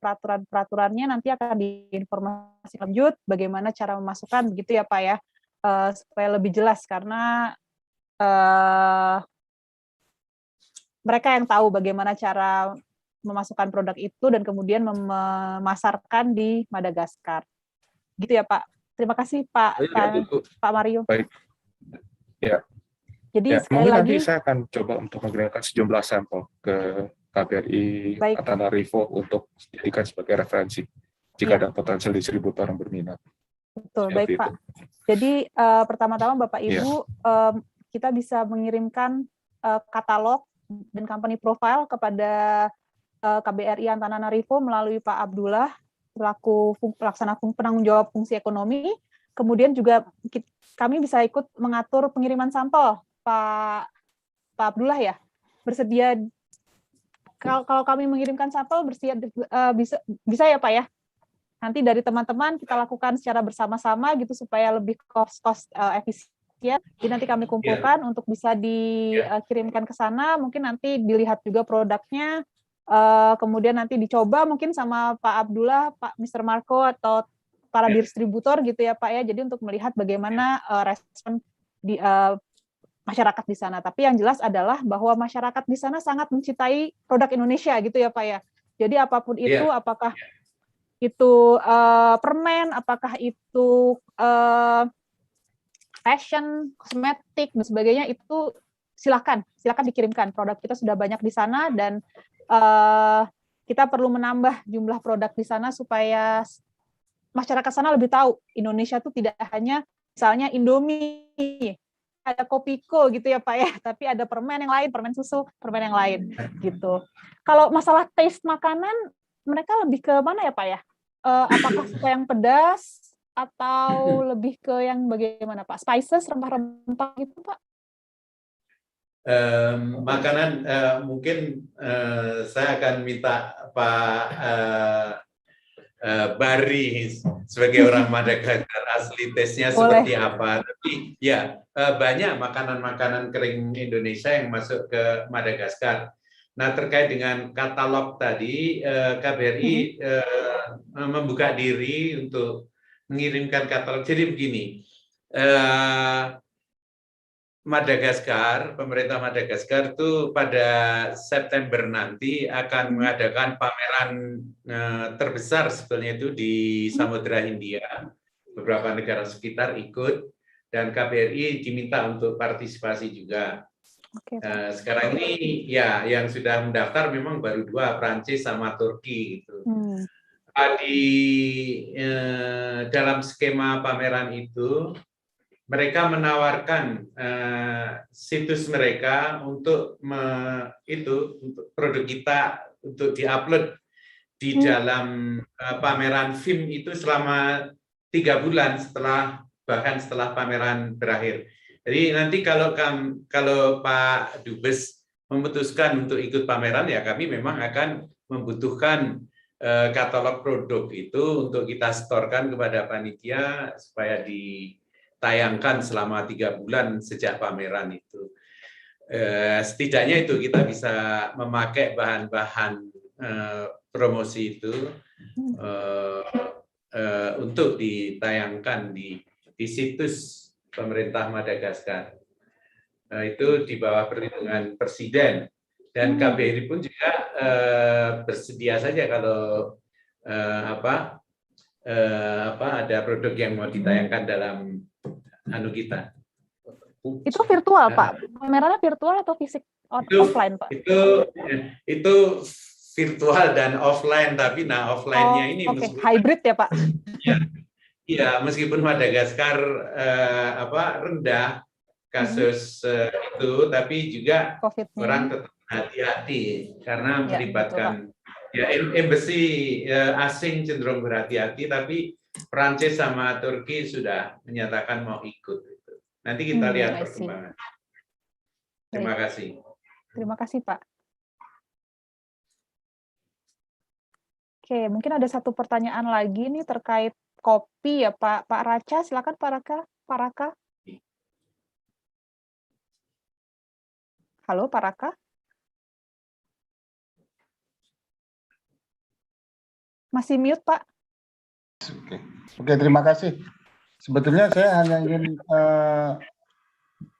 peraturan-peraturannya nanti akan diinformasi lanjut bagaimana cara memasukkan, begitu ya Pak ya, supaya lebih jelas, karena mereka yang tahu bagaimana cara memasukkan produk itu dan kemudian memasarkan di Madagaskar. Gitu ya Pak. Terima kasih Pak Mario. Baik. Ya. Jadi ya, sekali lagi nanti saya akan coba untuk mengirimkan sejumlah sampel ke KBRI Antananarivo untuk dijadikan sebagai referensi jika ada potensial distributor yang berminat. Betul, baik Pak. Jadi pertama-tama Bapak Ibu, kita bisa mengirimkan katalog dan company profile kepada KBRI Antananarivo melalui Pak Abdullah selaku pelaksana penanggung jawab fungsi ekonomi. Kemudian juga kami bisa ikut mengatur pengiriman sampel, Pak Abdullah ya. Bersedia kalau kami mengirimkan sampel bisa ya Pak ya. Nanti dari teman-teman kita lakukan secara bersama-sama gitu supaya lebih cost efisien. Jadi nanti kami kumpulkan untuk bisa dikirimkan ke sana. Mungkin nanti dilihat juga produknya. Kemudian nanti dicoba mungkin sama Pak Abdullah, Pak Mr. Marco atau para distributor gitu ya Pak ya. Jadi untuk melihat bagaimana respon di masyarakat di sana. Tapi yang jelas adalah bahwa masyarakat di sana sangat mencintai produk Indonesia gitu ya Pak ya. Jadi apapun itu, apakah itu permen, apakah itu fashion, kosmetik dan sebagainya, itu silakan dikirimkan. Produk kita sudah banyak di sana dan kita perlu menambah jumlah produk di sana supaya masyarakat sana lebih tahu Indonesia itu tidak hanya misalnya Indomie, ada Kopiko gitu ya Pak ya, tapi ada permen yang lain, permen susu, permen yang lain gitu. Kalau masalah taste makanan, mereka lebih ke mana ya Pak ya? Apakah suka yang pedas atau lebih ke yang bagaimana Pak? Spices, rempah-rempah gitu Pak? Makanan mungkin saya akan minta Pak Bari sebagai orang Madagaskar asli tesnya seperti apa. Tapi ya banyak makanan-makanan kering Indonesia yang masuk ke Madagaskar. Nah, terkait dengan katalog tadi, KBRI membuka diri untuk mengirimkan katalog. Jadi begini, Madagaskar, pemerintah Madagaskar itu pada September nanti akan mengadakan pameran terbesar sebetulnya itu di Samudra Hindia. Beberapa negara sekitar ikut dan KBRI diminta untuk partisipasi juga. Sekarang ini ya yang sudah mendaftar memang baru 2, Prancis sama Turki gitu. Dalam skema pameran itu mereka menawarkan situs mereka untuk untuk produk kita untuk diupload di dalam pameran film itu selama 3 bulan bahkan setelah pameran berakhir. Jadi nanti kalau Pak Dubes memutuskan untuk ikut pameran, ya kami memang akan membutuhkan katalog produk itu untuk kita setorkan kepada panitia supaya ditayangkan selama 3 bulan sejak pameran itu. Setidaknya itu kita bisa memakai bahan-bahan promosi itu untuk ditayangkan di situs pemerintah Madagaskar. Itu di bawah perlindungan Presiden. Dan KBRI pun juga bersedia saja kalau ada produk yang mau ditayangkan dalam kita. Itu virtual, Pak? Pamerannya virtual atau fisik offline, Pak? Itu virtual dan offline, tapi offline-nya ini hybrid ya, Pak? Iya, meskipun Madagaskar rendah kasus itu, tapi juga orang tetap hati-hati karena melibatkan embassy asing cenderung berhati-hati, tapi Prancis sama Turki sudah menyatakan mau ikut. Nanti kita lihat perkembangan. Terima kasih. Terima kasih, Pak. Oke, mungkin ada satu pertanyaan lagi nih terkait kopi ya, Pak. Pak Raca, silakan Pak Raka. Halo, Pak Raka. Masih mute, Pak. Oke, terima kasih. Sebetulnya saya hanya ingin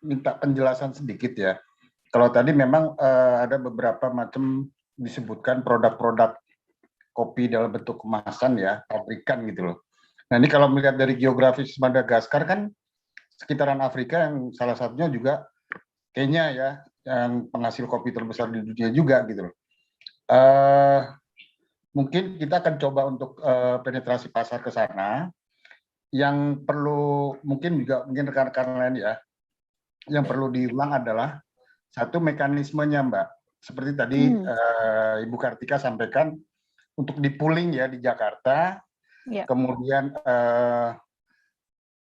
minta penjelasan sedikit ya. Kalau tadi memang ada beberapa macam disebutkan produk-produk kopi dalam bentuk kemasan ya, pabrikan gitu loh. Nah ini kalau melihat dari geografis Madagaskar kan sekitaran Afrika yang salah satunya juga Kenya ya, yang penghasil kopi terbesar di dunia juga gitu loh. Mungkin kita akan coba untuk penetrasi pasar ke sana. Yang perlu mungkin rekan-rekan lain ya, yang perlu diulang adalah satu mekanismenya, Mbak. Seperti tadi Ibu Kartika sampaikan untuk di-pooling ya di Jakarta. Kemudian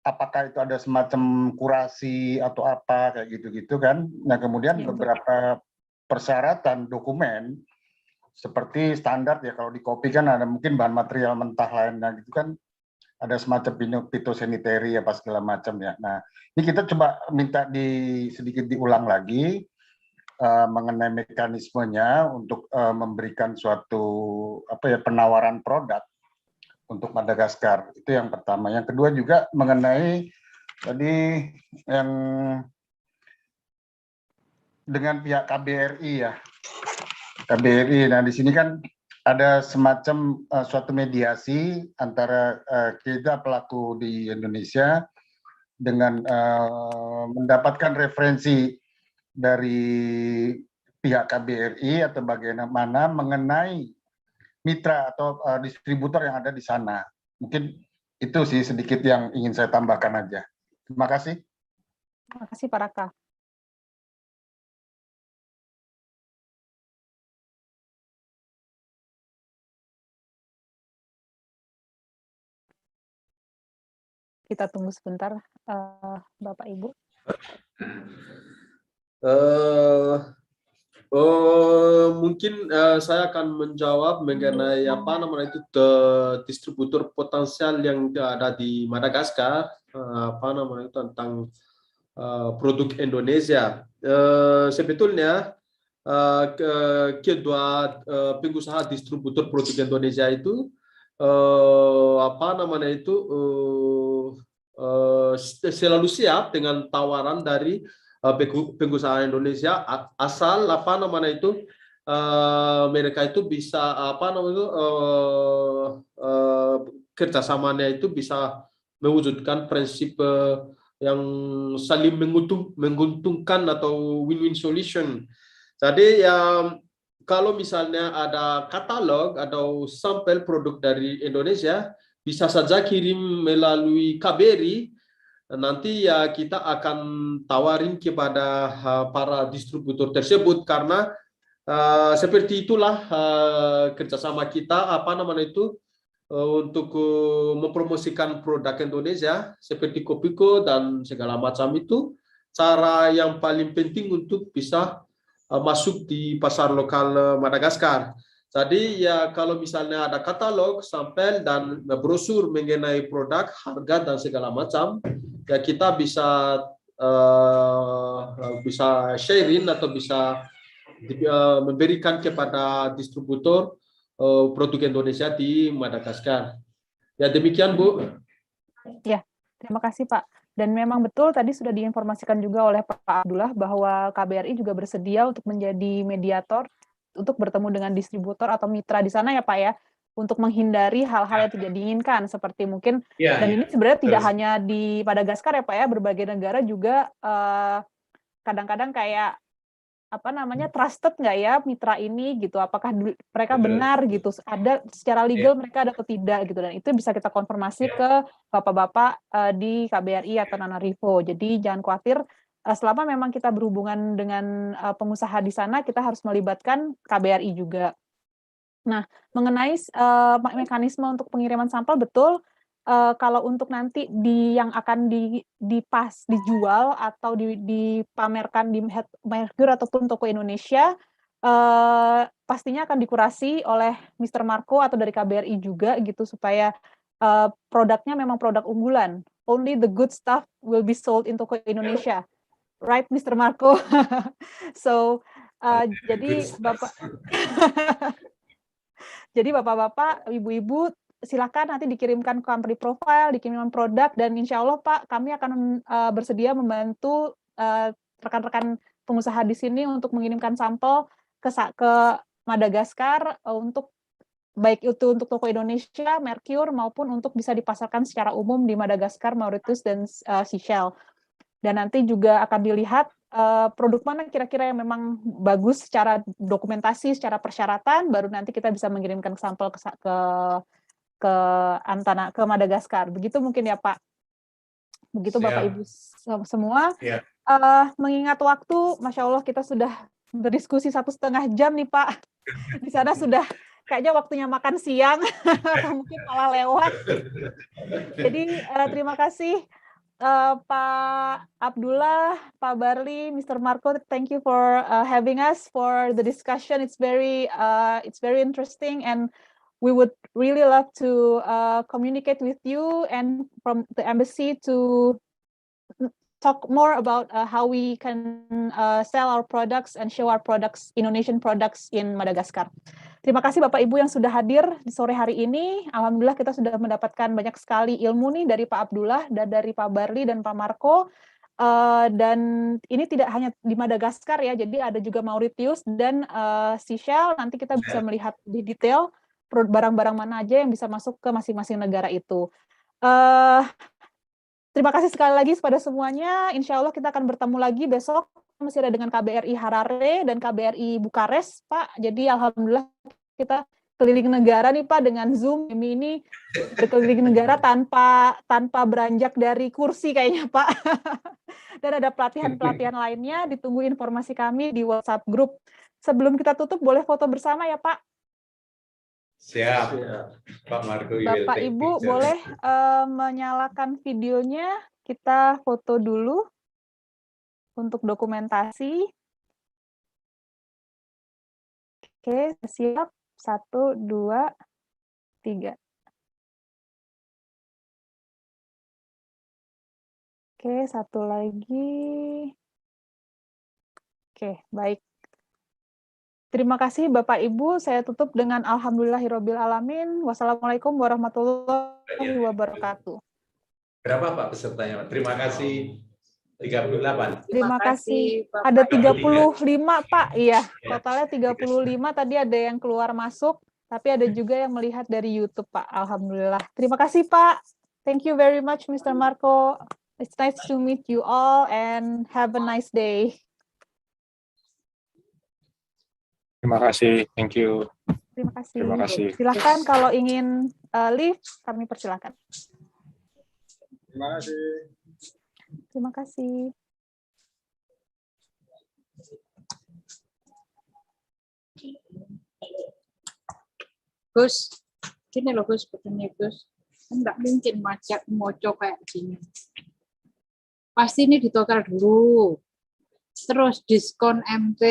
apakah itu ada semacam kurasi atau apa kayak gitu-gitu kan. Nah, kemudian beberapa persyaratan dokumen seperti standar ya, kalau di kopi kan ada mungkin bahan material mentah lainnya gitu kan, ada semacam fitosanitary apa segala macam ya. Nah, ini kita coba minta sedikit diulang lagi mengenai mekanismenya untuk memberikan suatu penawaran produk untuk Madagaskar. Itu yang pertama. Yang kedua juga mengenai tadi yang dengan pihak KBRI ya. KBRI. Nah, di sini kan ada semacam suatu mediasi antara kita pelaku di Indonesia dengan mendapatkan referensi dari pihak KBRI atau bagaimana mengenai mitra atau distributor yang ada di sana. Mungkin itu sih sedikit yang ingin saya tambahkan aja. Terima kasih. Terima kasih Pak Raka. Kita tunggu sebentar, Bapak Ibu. Mungkin saya akan menjawab mengenai apa namanya itu distributor potensial yang ada di Madagaskar, apa namanya itu tentang produk Indonesia. Sebetulnya kedua pengusaha distributor produk Indonesia itu apa namanya itu selalu siap dengan tawaran dari pengusaha Indonesia asal apa namanya itu mereka itu bisa apa namanya itu kerjasamanya itu bisa mewujudkan prinsip yang saling menguntungkan atau win-win solution. Jadi ya kalau misalnya ada katalog atau sampel produk dari Indonesia, bisa saja kirim melalui KBRI. Nanti ya kita akan tawarin kepada para distributor tersebut karena seperti itulah kerjasama kita apa namanya itu untuk mempromosikan produk Indonesia seperti Kopiko dan segala macam itu cara yang paling penting untuk bisa masuk di pasar lokal Madagaskar. Jadi ya kalau misalnya ada katalog, sampel dan brosur mengenai produk, harga dan segala macam, ya kita bisa sharing atau bisa memberikan kepada distributor produk Indonesia di Madagaskar. Ya demikian Bu. Ya, terima kasih Pak. Dan memang betul tadi sudah diinformasikan juga oleh Pak Abdullah bahwa KBRI juga bersedia untuk menjadi mediator untuk bertemu dengan distributor atau mitra di sana ya Pak ya, untuk menghindari hal-hal yang tidak diinginkan seperti mungkin ini sebenarnya tidak hanya di Madagaskar ya Pak ya, berbagai negara juga kadang-kadang kayak apa namanya trusted nggak ya mitra ini gitu, apakah mereka benar gitu, ada secara legal mereka ada atau tidak gitu, dan itu bisa kita konfirmasi ke bapak-bapak di KBRI atau Nanarivo. Jadi jangan khawatir, selama memang kita berhubungan dengan pengusaha di sana, kita harus melibatkan KBRI juga. Nah, mengenai mekanisme untuk pengiriman sampel, betul. Kalau untuk nanti yang akan dijual atau dipamerkan di Merkur ataupun toko Indonesia, pastinya akan dikurasi oleh Mr. Marco atau dari KBRI juga gitu, supaya produknya memang produk unggulan. Only the good stuff will be sold in toko Indonesia. Right, Mr. Marco? So, jadi Bapak-Bapak, Ibu-Ibu, silakan nanti dikirimkan company profile, dikirimkan produk, dan insya Allah Pak, kami akan bersedia membantu rekan-rekan pengusaha di sini untuk mengirimkan sampel ke Madagaskar untuk baik itu untuk toko Indonesia, Merkur, maupun untuk bisa dipasarkan secara umum di Madagaskar, Mauritius, dan Seychelles. Dan nanti juga akan dilihat produk mana kira-kira yang memang bagus secara dokumentasi, secara persyaratan, baru nanti kita bisa mengirimkan sampel ke Madagaskar. Begitu mungkin ya Pak. Begitu Bapak Ibu semua. Mengingat waktu, Masya Allah kita sudah berdiskusi 1,5 jam nih Pak. Di sana sudah kayaknya waktunya makan siang, mungkin malah lewat. Jadi terima kasih Pak Abdullah, Pak Barli, Mr. Marco, thank you for having us for the discussion. It's very interesting, and we would really love to communicate with you and from the embassy to talk more about how we can sell our products and show our products, Indonesian products in Madagascar. Terima kasih Bapak Ibu yang sudah hadir di sore hari ini. Alhamdulillah kita sudah mendapatkan banyak sekali ilmu nih dari Pak Abdullah dan dari Pak Barli dan Pak Marco. Dan ini tidak hanya di Madagaskar ya, jadi ada juga Mauritius dan Seychelles. Nanti kita bisa melihat di detail barang-barang mana aja yang bisa masuk ke masing-masing negara itu. Terima kasih sekali lagi kepada semuanya. Insya Allah kita akan bertemu lagi besok. Masih ada dengan KBRI Harare dan KBRI Bukares, Pak. Jadi alhamdulillah kita keliling negara nih Pak dengan Zoom. Ini keliling negara tanpa beranjak dari kursi kayaknya Pak. Dan ada pelatihan-pelatihan lainnya. Ditunggu informasi kami di WhatsApp group. Sebelum kita tutup, boleh foto bersama ya Pak? Siap, Pak Marco. Bapak Ibu boleh menyalakan videonya. Kita foto dulu untuk dokumentasi. Oke, siap. 1, 2, 3. Oke, satu lagi. Oke, baik. Terima kasih Bapak Ibu. Saya tutup dengan alhamdulillahirabbil alamin. Wassalamualaikum warahmatullahi wabarakatuh. Berapa Pak pesertanya? Terima kasih. 38. Terima kasih. Bapak. Ada 35, Pak. Iya, totalnya 35. Tadi ada yang keluar masuk, tapi ada juga yang melihat dari YouTube, Pak. Alhamdulillah. Terima kasih, Pak. Thank you very much, Mr. Marco. It's nice to meet you all and have a nice day. Terima kasih. Thank you. Terima kasih. Terima kasih. Silakan kalau ingin leave, kami persilakan. Terima kasih. Terima kasih. Gus, gini loh Gus, begini Gus. Enggak mungkin macet moco kayak gini. Pasti ini ditotal dulu. Terus diskon MP.